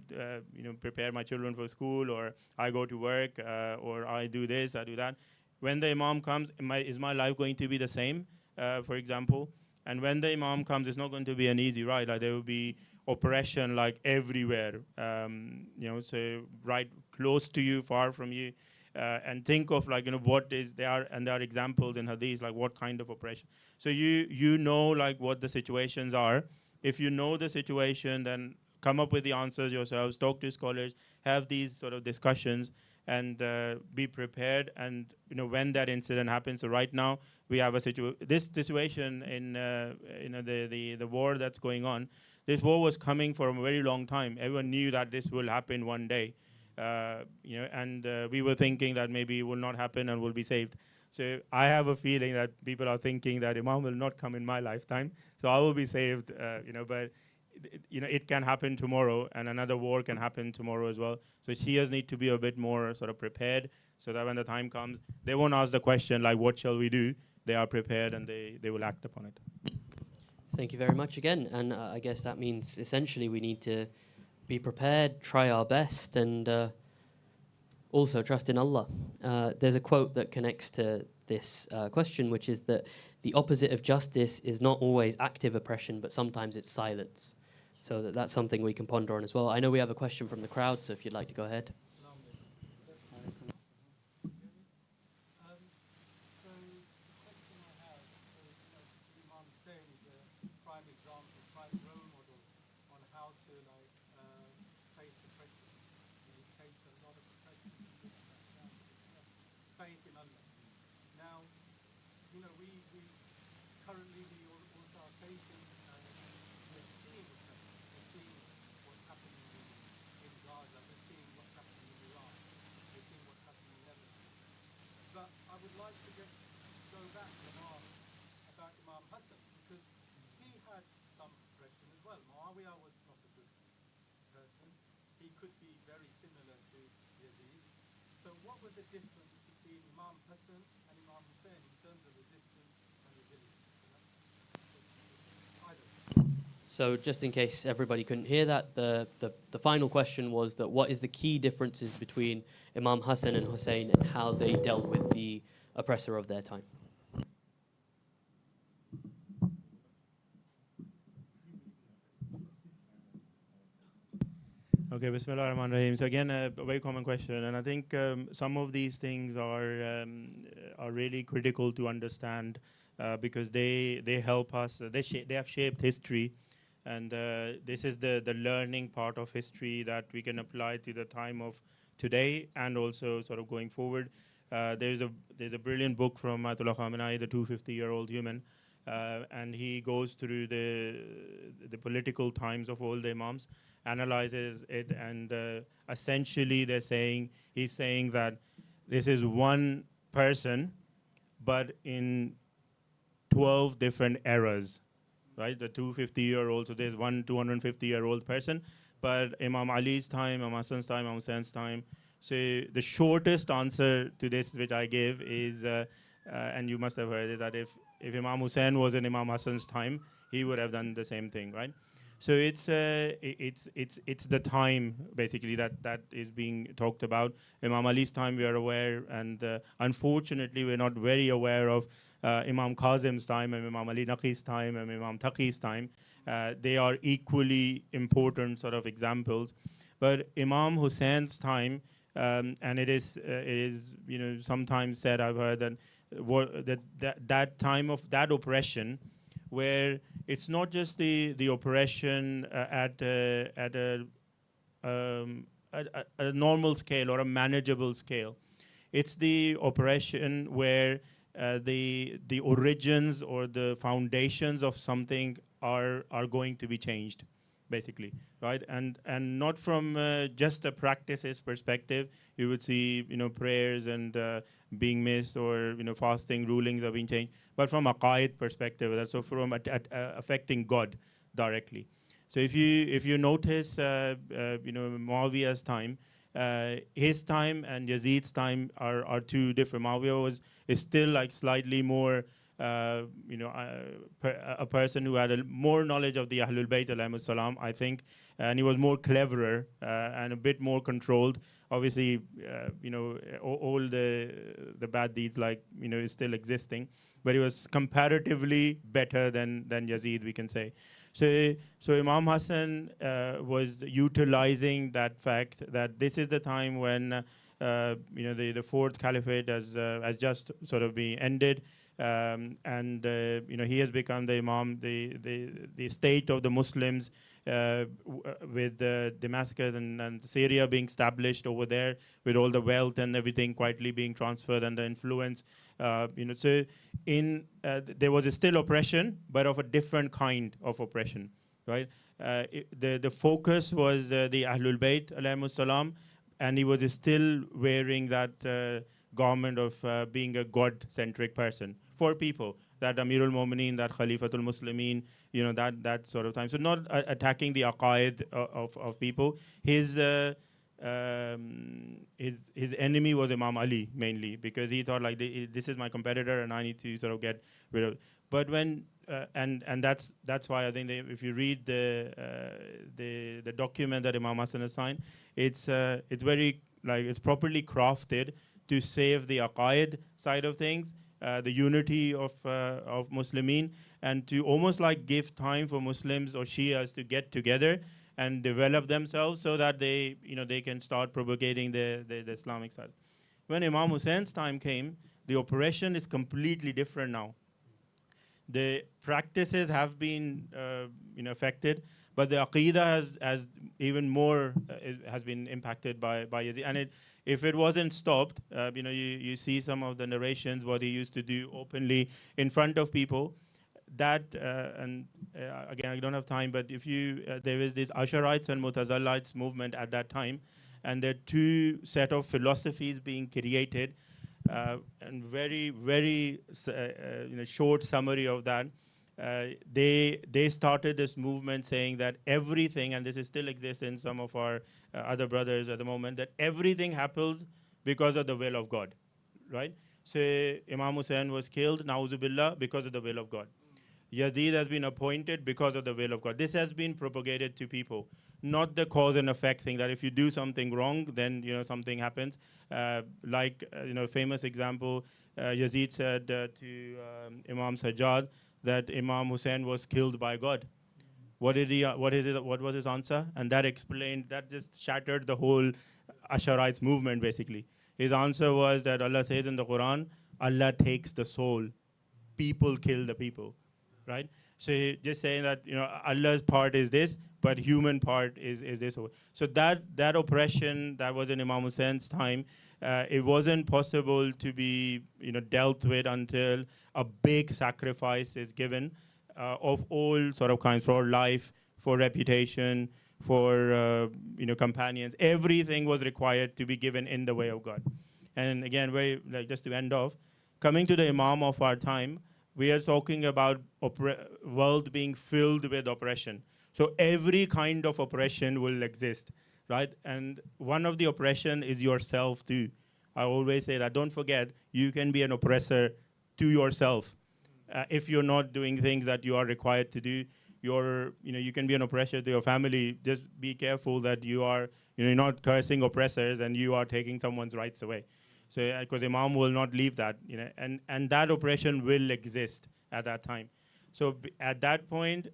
prepare my children for school, or I go to work, or I do this, I do that. When the Imam comes, is my life going to be the same, for example? And when the Imam comes, it's not going to be an easy ride. Like, there will be oppression like everywhere, so right close to you, far from you. And think of like, what is there are examples in hadith, like what kind of oppression. So you know like what the situations are. If you know the situation, then come up with the answers yourselves, talk to scholars, have these sort of discussions, and be prepared. And when that incident happens. So right now we have this situation in the war that's going on. This war was coming for a very long time. Everyone knew that this will happen one day, and we were thinking that maybe it will not happen and we'll be saved. So I have a feeling that people are thinking that Imam will not come in my lifetime, so I will be saved. But it can happen tomorrow, and another war can happen tomorrow as well. So Shias need to be a bit more sort of prepared, so that when the time comes, they won't ask the question like, what shall we do? They are prepared, and they will act upon it. Thank you very much again. And I guess that means essentially we need to be prepared, try our best, and also trust in Allah. There's a quote that connects to this question, which is that the opposite of justice is not always active oppression, but sometimes it's silence. So that's something we can ponder on as well. I know we have a question from the crowd, so if you'd like to go ahead. So just in case everybody couldn't hear that, the final question was that what is the key differences between Imam Hussain and Hussain and how they dealt with the oppressor of their time? Okay, Bismillah ar-Rahman ar-Rahim. So again, a very common question, and I think some of these things are really critical to understand because they help us. They have shaped history, and this is the learning part of history that we can apply to the time of today and also sort of going forward. There's a brilliant book from Ayatollah Khamenei, the 250-year-old human, and he goes through the political times of all the imams, analyzes it, and essentially he's saying that this is one person, but in 12 different eras, right? The 250-year-old, so there's one 250-year-old person, but Imam Ali's time, Imam Hassan's time, Imam Hussein's time. So the shortest answer to this, which I give, is, and you must have heard, is that if Imam Hussain was in Imam Hassan's time, he would have done the same thing, right? So it's the time basically that is being talked about. Imam Ali's time, we are aware, and unfortunately we're not very aware of Imam Kazim's time and Imam Ali Naqi's time and Imam Taqi's time. They are equally important sort of examples, but Imam Hussein's time, and it is sometimes said, I've heard that time of that oppression, where it's not just the oppression at a normal scale or a manageable scale. It's the oppression where the origins or the foundations of something are going to be changed, basically, right? And not from just a practices perspective. You would see prayers and being missed, or fasting rulings are being changed, but from a aqaid perspective, that's so from affecting God directly. So if you notice Muawiyah's time, his time and Yazid's time are two different. Muawiyah is still like slightly more a person who had more knowledge of the Ahlul Bayt alayhimus salam, I think, and he was more cleverer and a bit more controlled. Obviously, all the bad deeds is still existing, but he was comparatively better than Yazid, we can say. So Imam Hassan was utilizing that fact that this is the time when the fourth caliphate has just sort of been ended. And he has become the Imam, the state of the Muslims, with Damascus and Syria being established over there, with all the wealth and everything quietly being transferred and the influence. So there was still oppression, but of a different kind of oppression, right? The focus was the Ahlul Bayt alayhimus salam, and he was still wearing that garment of being a God-centric person for people, that Amirul Mu'mineen, that Khalifatul Muslimin, that sort of time. So not attacking the aqaid of people. His enemy was Imam Ali mainly, because he thought this is my competitor and I need to sort of get rid of. But when and that's why I think if you read the document that Imam Hassan has signed, it's very it's properly crafted to save the aqaid side of things, the unity of Muslimin, and to almost give time for Muslims or Shias to get together and develop themselves so that they can start propagating the Islamic side. When Imam Hussein's time came, the oppression is completely different now. The practices have been affected, but the Aqidah has even more has been impacted by Yazid. And if it wasn't stopped, you see some of the narrations, what he used to do openly in front of people. That again, I don't have time, but if there is this Asharites and Mutazilites movement at that time, and there are two set of philosophies being created, and very, very short summary of that. They started this movement saying that everything, and this still exists in some of our other brothers at the moment, that everything happens because of the will of God, right? So Imam Hussain was killed, na'uzubillah, because of the will of God. Yazid has been appointed because of the will of God. This has been propagated to people, not the cause and effect thing, that if you do something wrong, then something happens. Famous example, Yazid said to Imam Sajjad that Imam Hussain was killed by God. What did he? What was his answer? And that explained. That just shattered the whole Asharites movement. Basically, his answer was that Allah says in the Quran, Allah takes the soul. People kill the people, right? So just saying that Allah's part is this, but human part is this. So that oppression that was in Imam Hussein's time, it wasn't possible to be dealt with until a big sacrifice is given of all sort of kinds, for life, for reputation, for companions. Everything was required to be given in the way of God. And again, just to end off, coming to the Imam of our time, we are talking about world being filled with oppression. So every kind of oppression will exist, right? And one of the oppression is yourself too. I always say that, don't forget, you can be an oppressor to yourself. If you're not doing things that you are required to do, you can be an oppressor to your family. Just be careful that you're not cursing oppressors and you are taking someone's rights away. So, because Imam will not leave that, and that oppression will exist at that time. So at that point,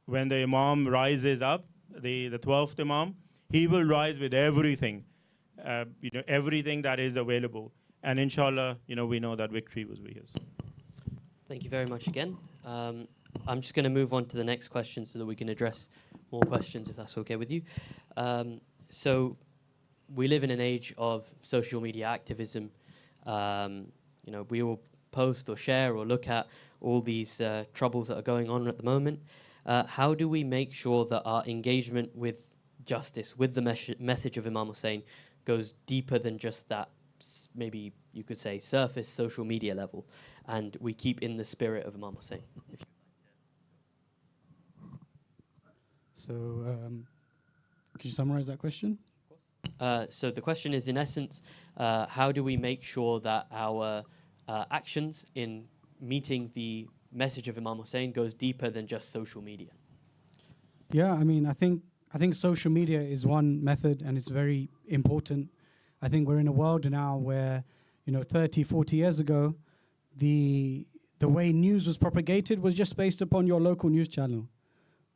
when the Imam rises up, the 12th Imam, he will rise with everything, everything that is available. And inshallah, we know that victory was his. Thank you very much again. I'm just going to move on to the next question so that we can address more questions, if that's okay with you. So we live in an age of social media activism. We all post or share or look at all these troubles that are going on at the moment. How do we make sure that our engagement with justice, with the message of Imam Hussain, goes deeper than just that, maybe you could say, surface social media level, and we keep in the spirit of Imam Hussain? So, could you summarize that question? So the question is, in essence, how do we make sure that our actions in meeting the message of Imam Hussain goes deeper than just social media? Yeah, I think social media is one method, and it's very important. I think we're in a world now where, 30, 40 years ago, the way news was propagated was just based upon your local news channel.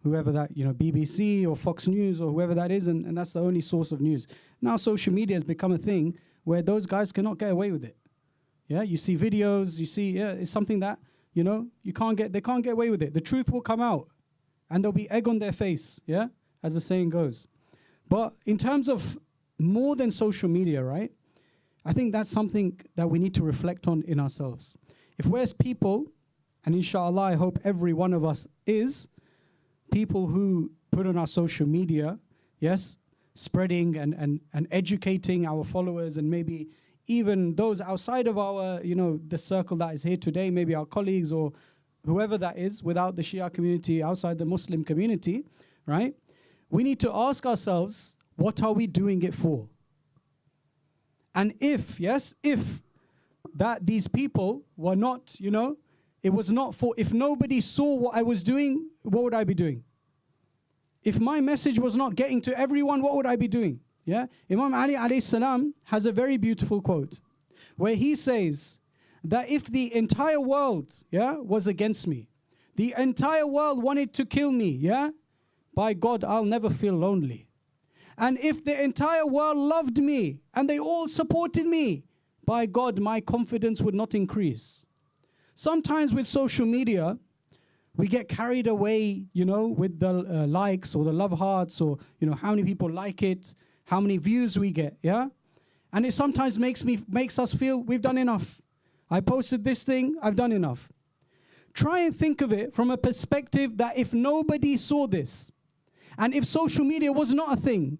Whoever that, BBC or Fox News or whoever that is, and that's the only source of news. Now social media has become a thing where those guys cannot get away with it. Yeah, you see videos, it's something that, they can't get away with it. The truth will come out and there'll be egg on their face, yeah, as the saying goes. But in terms of more than social media, right, I think that's something that we need to reflect on in ourselves. If we're as people, and inshallah I hope every one of us is, people who put on our social media, yes, spreading and educating our followers, and maybe even those outside of our, the circle that is here today, maybe our colleagues or whoever that is, without the Shia community, outside the Muslim community, right? We need to ask ourselves, what are we doing it for? And if that these people were not, it was not for, if nobody saw what I was doing, what would I be doing? If my message was not getting to everyone, what would I be doing? Yeah, Imam Ali alayhi salam has a very beautiful quote where he says that if the entire world, was against me, the entire world wanted to kill me, by God, I'll never feel lonely. And if the entire world loved me and they all supported me, by God, my confidence would not increase. Sometimes with social media, we get carried away, with the likes or the love hearts, or, how many people like it, how many views we get, And it sometimes makes us feel we've done enough. I posted this thing, I've done enough. Try and think of it from a perspective that if nobody saw this, and if social media was not a thing,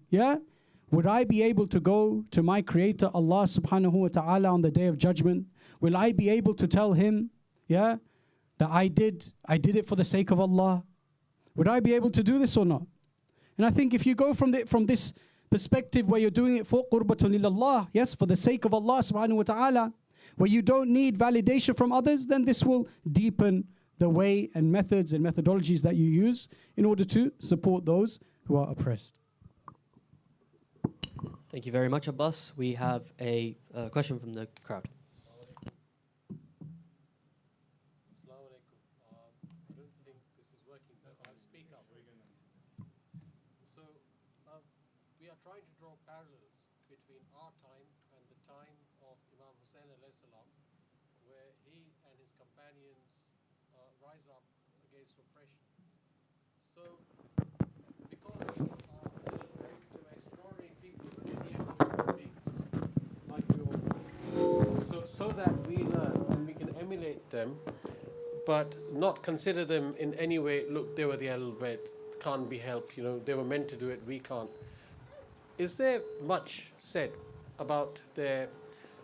would I be able to go to my Creator, Allah subhanahu wa ta'ala, on the Day of Judgment? Will I be able to tell Him, that I did it for the sake of Allah? Would I be able to do this or not? And I think if you go from this perspective where you're doing it for qurbatun lillah, yes, for the sake of Allah subhanahu wa ta'ala, where you don't need validation from others, then this will deepen the way and methods and methodologies that you use in order to support those who are oppressed. Thank you very much, Abbas. We have a question from the crowd. Assalamu alaikum. I don't think this is working, but I'll speak up. So we are trying to draw parallels between our time and the time of Imam Hussain alayhi salam, where he and his companions rise up against oppression. So, because some extraordinary people within the human beings, like we all, so that we learn and we can emulate them, but not consider them in any way, look, they were the Ahlul Bayt, can't be helped, they were meant to do it, we can't. Is there much said about their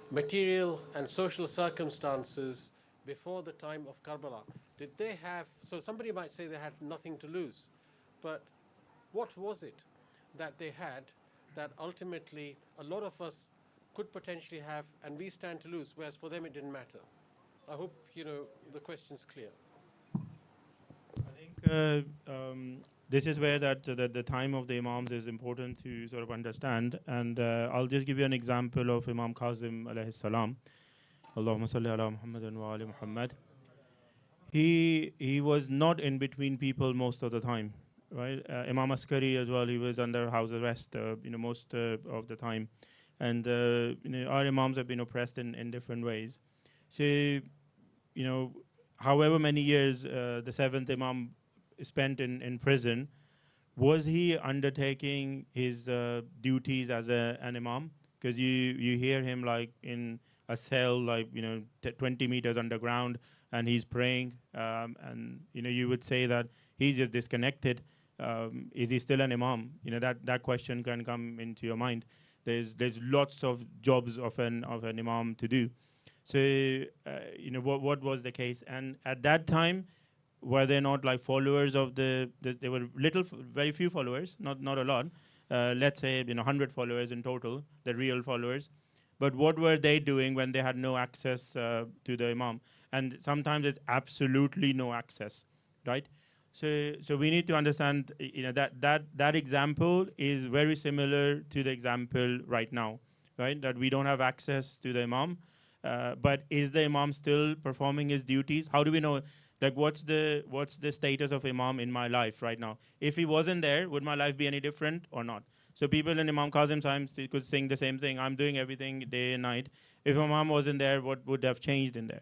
material and social circumstances before the time of Karbala? Did they have, so somebody might say they had nothing to lose, but what was it that they had that ultimately a lot of us could potentially have and we stand to lose, whereas for them it didn't matter? I hope, the question's clear. I think this is where the time of the Imams is important to sort of understand. And I'll just give you an example of Imam Kazim alayhi salam. Allahumma salli ala Muhammadin wa ali Muhammad. He was not in between people most of the time, right? Imam Askari as well, he was under house arrest, most of the time. And, our Imams have been oppressed in different ways. So, however many years the seventh Imam spent in prison, was he undertaking his duties as an Imam? Because you hear him like in a cell, like 20 meters underground, and he's praying, and you would say that he's just disconnected. Is he still an Imam? That question can come into your mind. There's lots of jobs of an Imam to do. So what was the case? And at that time, were they not like followers of there were very few followers, not a lot. Let's say 100 followers in total, the real followers. But what were they doing when they had no access to the Imam? And sometimes it's absolutely no access, right? So we need to understand, that example is very similar to the example right now, right? That we don't have access to the Imam, but is the Imam still performing his duties? How do we know? Like, what's the status of Imam in my life right now? If he wasn't there, would my life be any different or not? So people in Imam Kazim's times could sing the same thing. I'm doing everything day and night. If Imam wasn't there, what would have changed in there?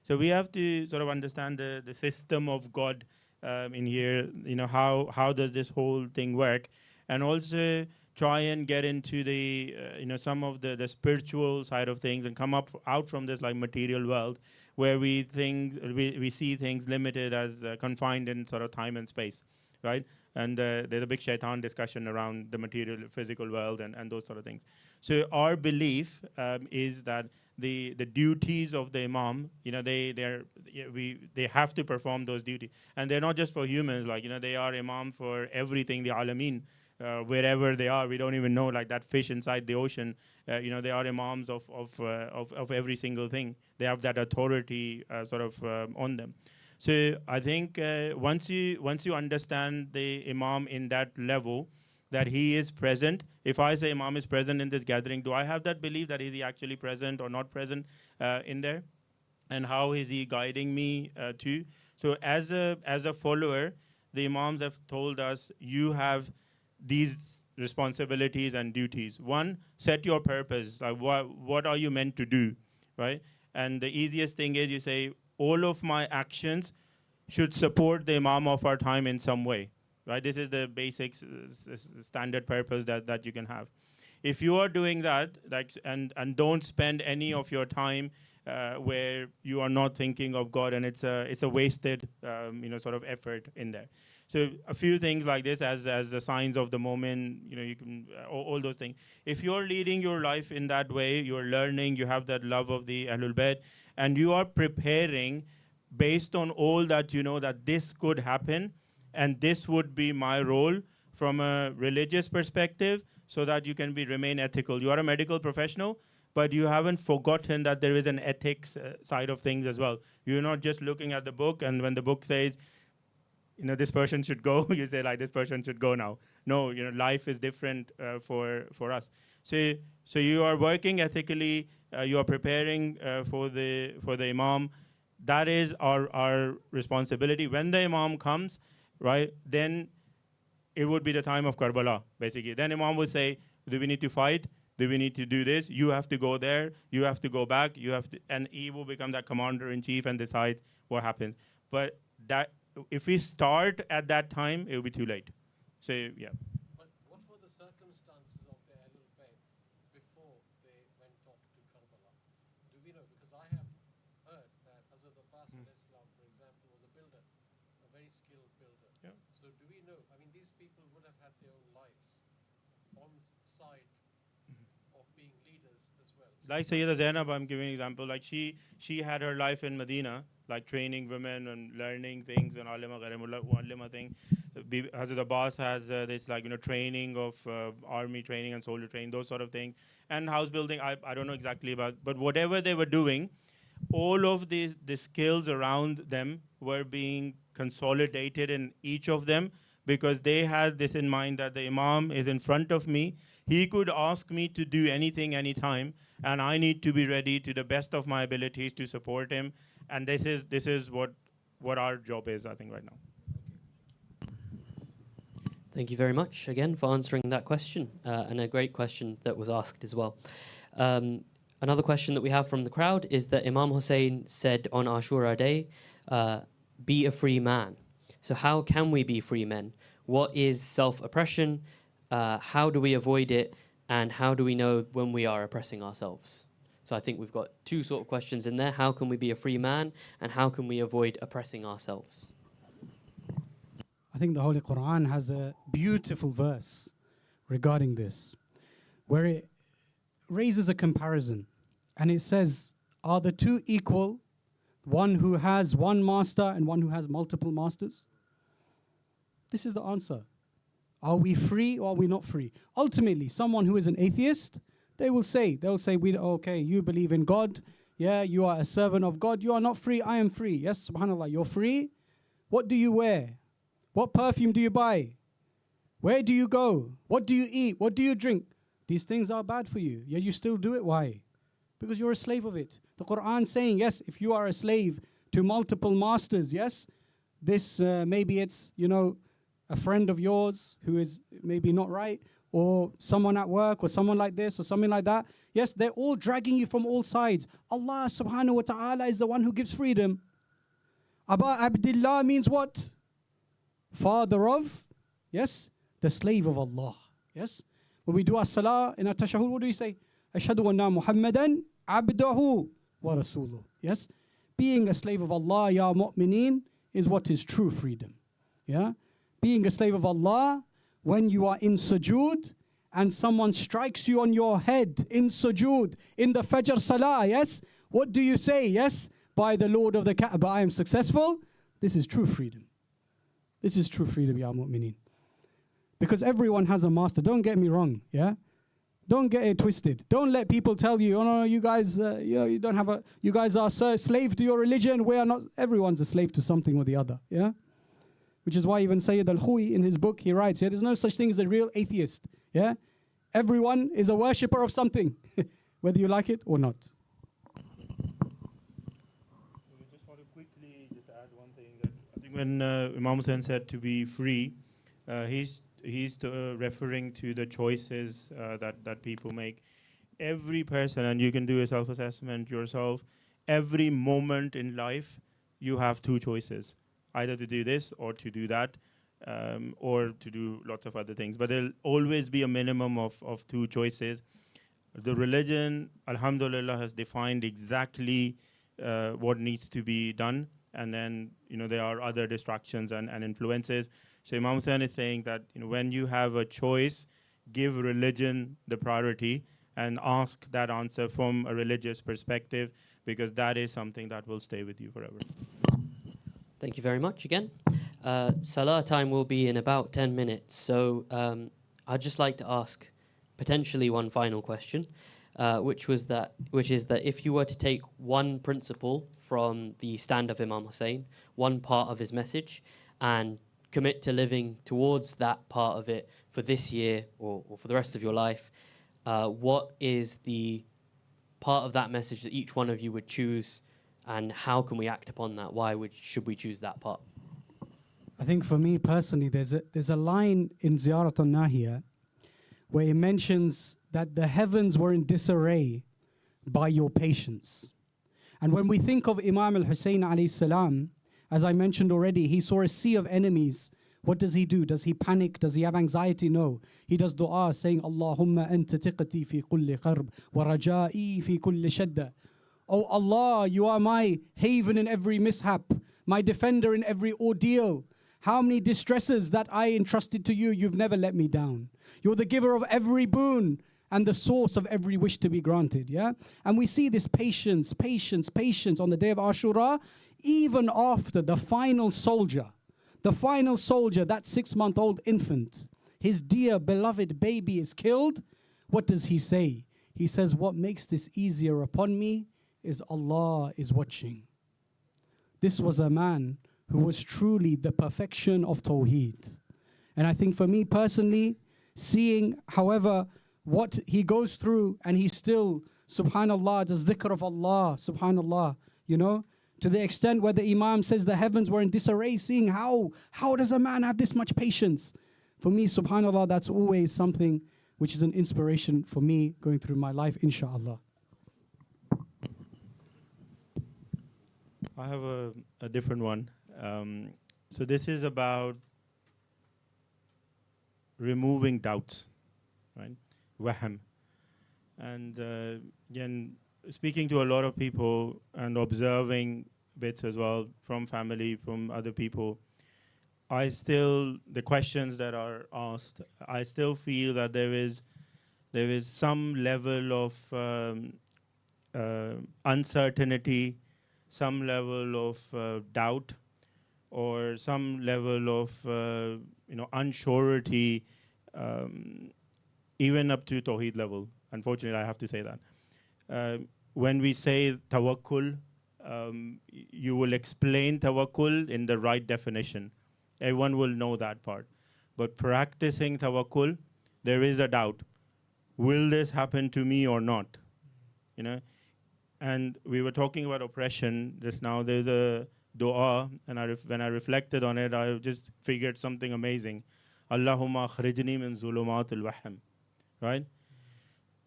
So we have to sort of understand the system of God in here. How does this whole thing work? And also try and get into the some of the spiritual side of things and come out from this like material world where we see things limited as confined in sort of time and space, right? And there's a big shaitan discussion around the material physical world and those sort of things. So our belief is that the duties of the Imam, they have to perform those duties, and they're not just for humans. Like they are Imam for everything, the Alameen. Wherever they are, we don't even know, like that fish inside the ocean. They are Imams of every single thing. They have that authority on them. So I think once you understand the Imam in that level, that he is present. If I say Imam is present in this gathering, do I have that belief that is he actually present or not present in there? And how is he guiding me to? So as a follower, the Imams have told us, you have these responsibilities and duties. One, set your purpose. Like what are you meant to do, right? And the easiest thing is you say, all of my actions should support the Imam of our time in some way, right? This is the basic standard purpose that you can have. If you are doing that, and don't spend any of your time where you are not thinking of God, and it's a wasted sort of effort in there. So a few things like this as the signs of the moment, you can all those things. If you're leading your life in that way, you're learning, you have that love of the Ahlul Bayt, and you are preparing based on all that that this could happen, and this would be my role from a religious perspective, so that you can remain ethical. You are a medical professional, but you haven't forgotten that there is an ethics side of things as well. You're not just looking at the book, and when the book says, this person should go, you say like, this person should go now. No, life is different for us. So you are working ethically, you are preparing for the Imam. That is our responsibility. When the Imam comes, right? Then it would be the time of Karbala, basically. Then Imam would say, do we need to fight? Do we need to do this? You have to go there. You have to go back. You have to, and he will become that commander-in-chief and decide what happens. But that, if we start at that time, it will be too late. So, yeah. But what were the circumstances of the Ahlul Bayt before they went off to Karbala? Do we know? Because I have heard that Hazrat Abbas al-Islam, for example, was a builder, a very skilled builder. Yeah. So do we know? I mean, these people would have had their own lives on side of being leaders as well. So Like Sayyida Zainab, I'm giving an example. Like she had her life in Medina, like training women and learning things and alima ghairullah thing. Hazrat Abbas has this like training of army training and soldier training, those sort of things, and house building. I don't know exactly about, but whatever they were doing, all of the skills around them were being consolidated in each of them, because they had this in mind that the Imam is in front of me. He could ask me to do anything, anytime, and I need to be ready to the best of my abilities to support him. And this is what our job is, I think, right now. Thank you very much again for answering that question, and a great question that was asked as well. Another question that we have from the crowd is that Imam Hussain said on Ashura Day, be a free man. So how can we be free men? What is self-oppression? How do we avoid it? And how do we know when we are oppressing ourselves? So I think we've got two sort of questions in there. How can we be a free man? And how can we avoid oppressing ourselves? I think the Holy Quran has a beautiful verse regarding this, where it raises a comparison. And it says, are the two equal? One who has one master and one who has multiple masters? This is the answer. Are we free or are we not free? Ultimately, someone who is an atheist, they'll say, okay, you believe in God. Yeah, you are a servant of God. You are not free. I am free. Yes, subhanAllah, you're free. What do you wear? What perfume do you buy? Where do you go? What do you eat? What do you drink? These things are bad for you, yet you still do it. Why? Because you're a slave of it. The Quran saying, yes, if you are a slave to multiple masters, yes, this maybe it's, a friend of yours who is maybe not right, or someone at work, or someone like this, or something like that. Yes, they're all dragging you from all sides. Allah subhanahu wa ta'ala is the one who gives freedom. Aba Abdullah means what? Father of, yes, the slave of Allah. Yes. When we do our salah in our tashahhud, what do we say? Ashhadu anna Muhammadan abdahu wa rasuluh. Yes. Being a slave of Allah, ya mu'mineen, is what is true freedom. Yeah. Being a slave of Allah, when you are in sujood and someone strikes you on your head in sujood, in the Fajr Salah, yes? What do you say? Yes, by the Lord of the Kaaba, I am successful. This is true freedom. This is true freedom, ya mu'mineen. Because everyone has a master. Don't get me wrong, yeah? Don't get it twisted. Don't let people tell you, oh no, you guys, you don't have you guys are slave to your religion. We are not. Everyone's a slave to something or the other, yeah? Which is why even Sayyid al-Khu'i in his book, he writes, yeah, there's no such thing as a real atheist, yeah? Everyone is a worshipper of something, whether you like it or not. We just want to quickly just add one thing. That I think when Imam Hussain said to be free, he's referring to the choices that people make. Every person, and you can do a self-assessment yourself, every moment in life, you have two choices. Either to do this or to do that, or to do lots of other things. But there'll always be a minimum of two choices. The religion, alhamdulillah, has defined exactly what needs to be done. And then, there are other distractions and influences. So Imam Hussain is saying that, when you have a choice, give religion the priority and ask that answer from a religious perspective, because that is something that will stay with you forever. Thank you very much again. Salah time will be in about 10 minutes. So I'd just like to ask potentially one final question, which is that if you were to take one principle from the stand of Imam Hussain, one part of his message, and commit to living towards that part of it for this year or for the rest of your life, what is the part of that message that each one of you would choose? And how can we act upon that? Why should we choose that part? I think for me personally, there's a line in Ziyarat al-Nahiya where he mentions that the heavens were in disarray by your patience. And when we think of Imam al-Hussain alayhi salam, as I mentioned already, he saw a sea of enemies. What does he do? Does he panic? Does he have anxiety? No. He does dua saying, Allahumma anta tiqati fi kulli qarb wa raja'i fi kulli shadda. Oh Allah, you are my haven in every mishap, my defender in every ordeal. How many distresses that I entrusted to you, you've never let me down. You're the giver of every boon and the source of every wish to be granted, yeah? And we see this patience on the day of Ashura, even after the final soldier, that 6-month-old infant, his dear beloved baby is killed. What does he say? He says, what makes this easier upon me is Allah is watching. This was a man who was truly the perfection of Tawheed. And I think for me personally, seeing, however, what he goes through and he still, subhanallah, does dhikr of Allah, subhanallah, you know, to the extent where the Imam says the heavens were in disarray, seeing how does a man have this much patience? For me, subhanallah, that's always something which is an inspiration for me going through my life, inshallah. I have a different one. So this is about removing doubts, right? Wahm. And again, speaking to a lot of people and observing bits as well from family, from other people, the questions that are asked, I still feel that there is some level of uncertainty, some level of doubt, or some level of unsurety, even up to Tawheed level. Unfortunately, I have to say that. When we say tawakkul, you will explain tawakkul in the right definition. Everyone will know that part. But practicing tawakkul, there is a doubt. Will this happen to me or not? You know. And we were talking about oppression just now. There's a dua, and when I reflected on it, I just figured something amazing. Allahumma akhrijni min zulumat al-wahm. Right?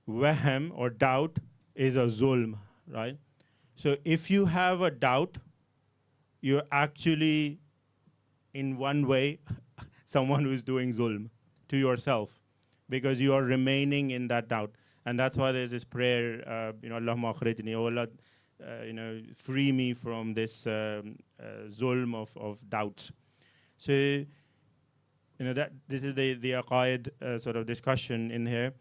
Wahm or doubt is a zulm, right? So if you have a doubt, you're actually, in one way, someone who's doing zulm to yourself, because you are remaining in that doubt. And that's why there's this prayer, Allahumma akhrijni, oh Allah, free me from this zulm of doubts. So, that this is the aqaid sort of discussion in here.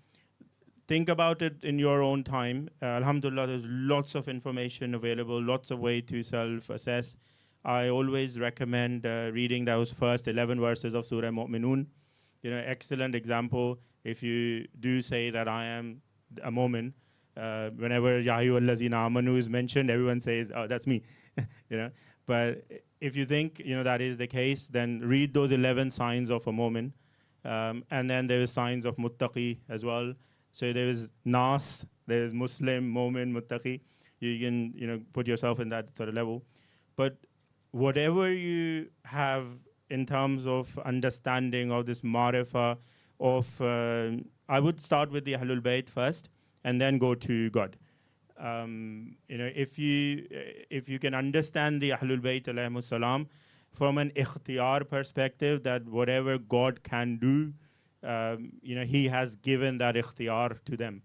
Think about it in your own time. Alhamdulillah, there's lots of information available, lots of way to self-assess. I always recommend reading those first 11 verses of Surah Mu'minun. Excellent example. If you do say that I am a mu'min, whenever Ya ayyuhal lazina amanu is mentioned, everyone says, oh, that's me. But if you think that is the case, then read those 11 signs of a mu'min. And then there is signs of muttaqi as well. So there is Nas, there is Muslim, Mu'min, Muttaqi. You can put yourself in that sort of level. But whatever you have in terms of understanding of this ma'rifah of, I would start with the Ahlul Bayt first and then go to God. If you can understand the Ahlul Bayt alayhimus salam from an ikhtiyar perspective, that whatever God can do, he has given that ikhtiyar to them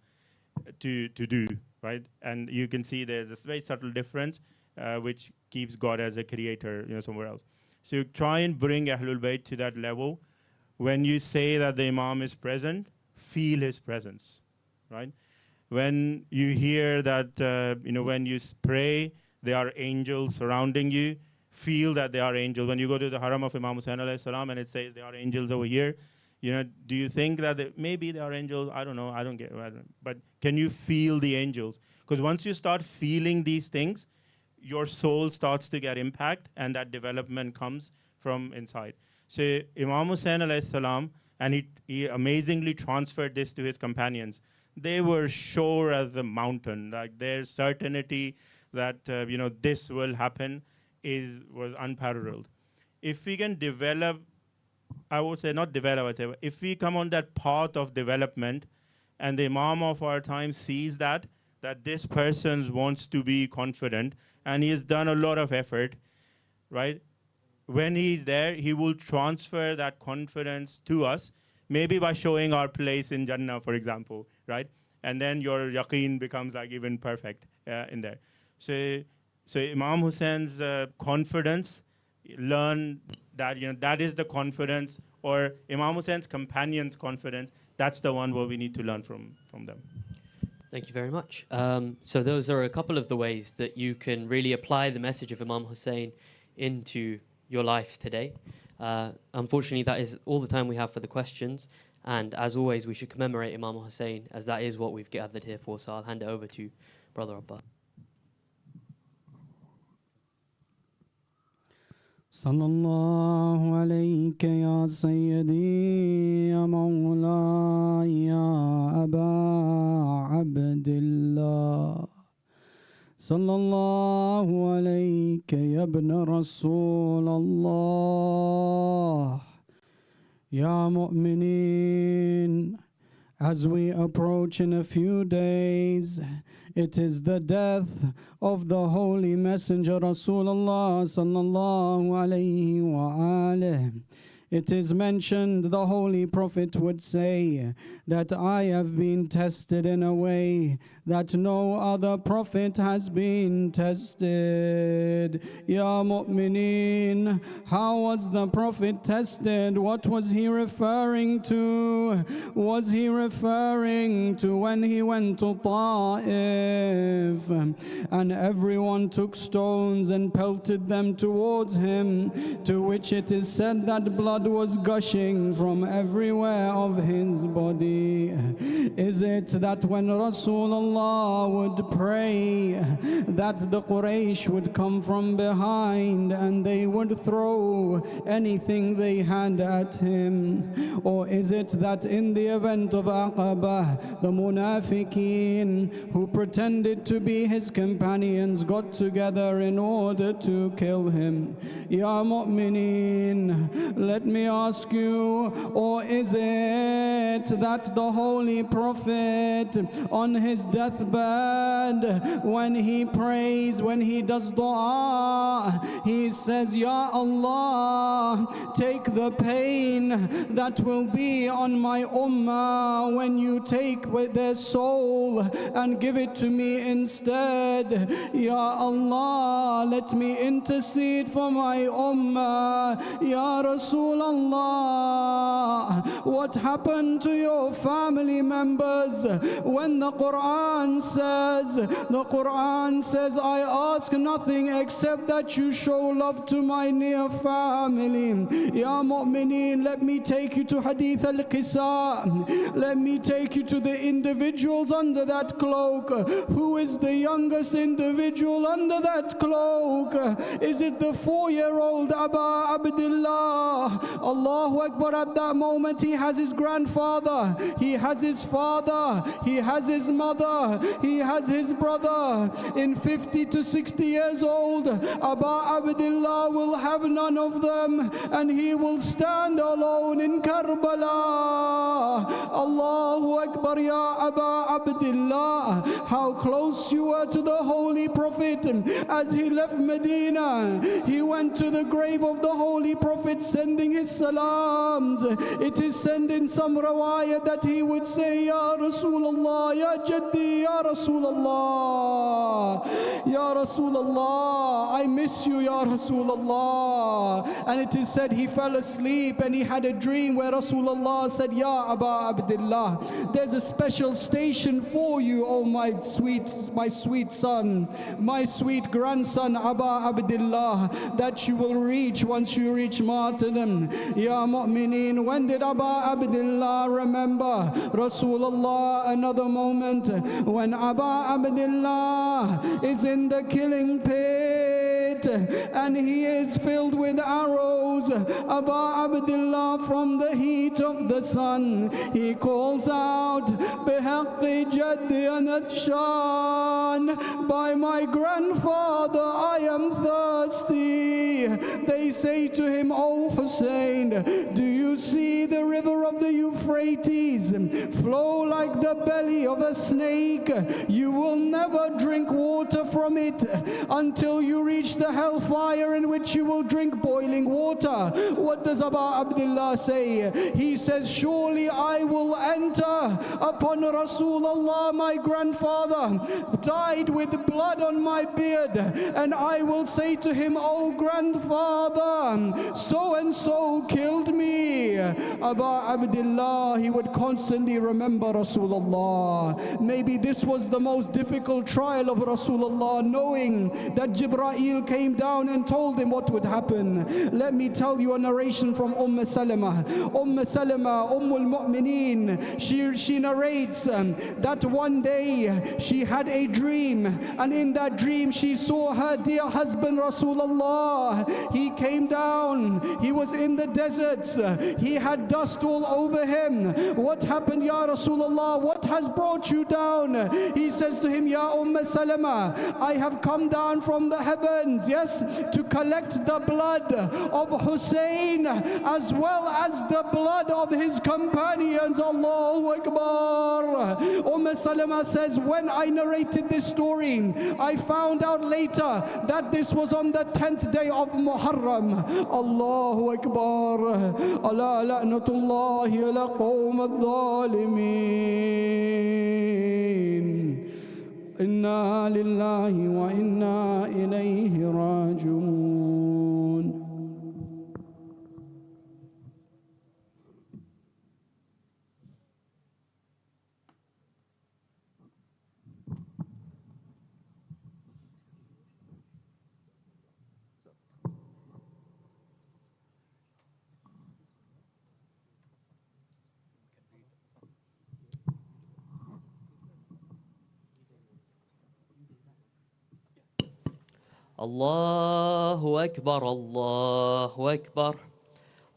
to do, right? And you can see there's this very subtle difference which keeps God as a creator, somewhere else. So you try and bring Ahlul Bayt to that level. When you say that the Imam is present, feel his presence, right? When you hear that, when you pray, there are angels surrounding you, feel that there are angels. When you go to the Haram of Imam Hussain alayhi salam and it says there are angels over here, do you think that maybe there are angels? I don't know. I don't get it. But can you feel the angels? Because once you start feeling these things, your soul starts to get impact, and that development comes from inside. So Imam Hussain alayhi salam, and he amazingly transferred this to his companions. They were sure as a mountain. Like their certainty that this will happen was unparalleled. if we can develop, I would say not develop, I say, if we come on that path of development, and the Imam of our time sees that this person wants to be confident, and he has done a lot of effort, right? When he's there, he will transfer that confidence to us, maybe by showing our place in Jannah, for example, right? And then your yaqeen becomes like even perfect in there. So Imam Hussein's confidence, learn that, that is the confidence, or Imam Hussein's companions' confidence, that's the one where we need to learn from them. Thank you very much. So those are a couple of the ways that you can really apply the message of Imam Hussain into your life today. Unfortunately, that is all the time we have for the questions. And as always, we should commemorate Imam Hussain, as that is what we've gathered here for. So I'll hand it over to Brother Abba. صلى الله عليك يا سيدي يا مولاي يا أبا عبد الله صلى الله عليك يا ابن رسول الله يا مؤمنين. As we approach in a few days, it is the death of the Holy Messenger Rasulullah sallallahu alayhi wa alihi. It is mentioned, the Holy Prophet would say, that I have been tested in a way that no other Prophet has been tested. Ya mu'mineen, how was the Prophet tested? What was he referring to? Was he referring to when he went to Ta'if and everyone took stones and pelted them towards him, to which it is said that blood was gushing from everywhere of his body? Is it that when Rasulullah would pray that the Quraysh would come from behind and they would throw anything they had at him? Or is it that in the event of Aqabah, the munafiqeen who pretended to be his companions got together in order to kill him? Ya mu'mineen, let me ask you, or is it that the Holy Prophet on his deathbed, when he prays, when he does dua, he says, Ya Allah, take the pain that will be on my ummah when you take their soul and give it to me instead. Ya Allah, let me intercede for my ummah. Ya Rasulullah, what happened to your family members when the Quran says, I ask nothing except that you show love to my near family. Ya mu'mineen, let me take you to Hadith al-Qisa. Let me take you to the individuals under that cloak. Who is the youngest individual under that cloak? Is it the 4-year-old Aba Abdullah? Allahu Akbar. At that moment he has his grandfather, he has his father, he has his mother, he has his brother. In 50 to 60 years old, Aba Abdullah will have none of them, and he will stand alone in Karbala. Allahu Akbar. Ya Aba Abdullah, how close you were to the Holy Prophet. As he left Medina, he went to the grave of the Holy Prophet sending his salams. It is said in some rawayah that he would say, Ya Rasulullah, Ya Jaddi, Ya Rasulullah, Ya Rasulullah, I miss you, Ya Rasulullah. And it is said he fell asleep and he had a dream where Rasulullah said, Ya Aba Abdullah, there's a special station for you, oh my sweet son, my sweet grandson Aba Abdullah, that you will reach once you reach martyrdom. Ya mu'mineen, when did Aba Abdullah remember Rasulullah? Another moment when Aba Abdullah is in the killing pit and he is filled with arrows. Aba Abdullah, from the heat of the sun, he calls out, Bihaqqi Jaddi Anatshan, by my grandfather I am thirsty. did they say to him, O Hussein, do you see the river of the Euphrates flow like the belly of a snake? You will never drink water from it until you reach the hellfire, in which you will drink boiling water. What does Abu Abdullah say? He says, surely I will enter upon Rasulullah, my grandfather died with blood on my beard, and I will say to him, oh grandfather, so and so killed me. Abu Abdullah, he would constantly remember Rasulullah. Maybe this was the most difficult trial of Rasulullah, knowing that Jibreel came down and told him what would happen. Let me tell you a narration from Salama, Ummul Mu'mineen. She narrates that one day she had a dream, and in that dream she saw her dear husband Rasulullah. He came down, he was in the desert, he had dust all over him. What happened, Ya Rasulullah? What has brought you down? He says to him, Ya Salama, I have come down from the heavens, yes, to collect the blood of Hussain as well as the blood of his companions. Allahu Akbar. Salama says, when I narrated this story, I found out later that this was on the 10th day of Muharram. Allahu Akbar. Ala la'natullahi ala qawm al-zalimin. Inna lillahi wa inna ilayhi raji'un. Allahu Akbar, Allahu Akbar,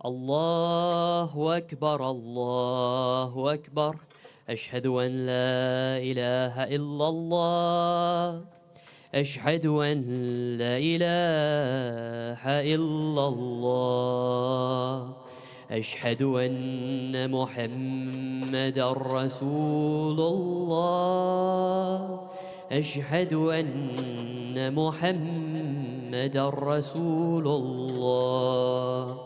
Allahu Akbar, Allahu Akbar. Ashhadu an la ilaha illallah. Ashhadu an la ilaha illallah. Ashhadu anna Muhammadan Rasulullah. أشهد أن محمدا رسول الله.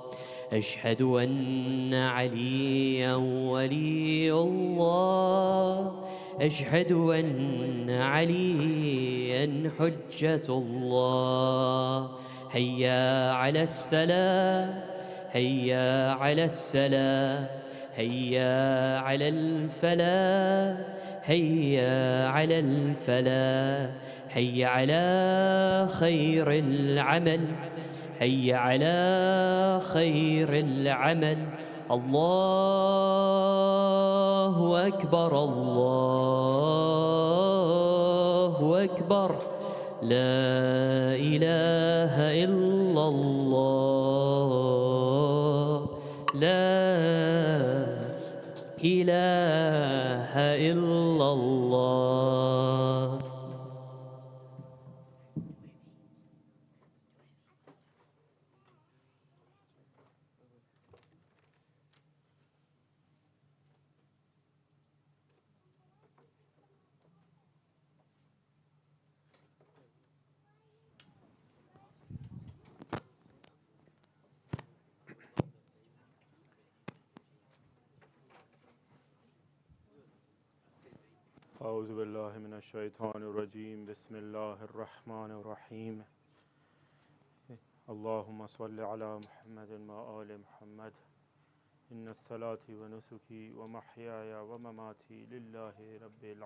أشهد أن عليا ولي الله. أشهد أن عليا حجة الله. هيا على السلام، هيا على السلام، هيا على الفلاح، هيا على الفلاح، هيا على خير العمل، هيا على خير العمل. الله أكبر، الله أكبر، لا إله إلا الله، لا إله إلا الله. أعوذ بالله من الشيطان الرجيم. بسم الله الرحمن الرحيم. اللهم صل على محمد وآل محمد. إن الصلاة ونسكي ومحياي ومماتي لله رب العالمين.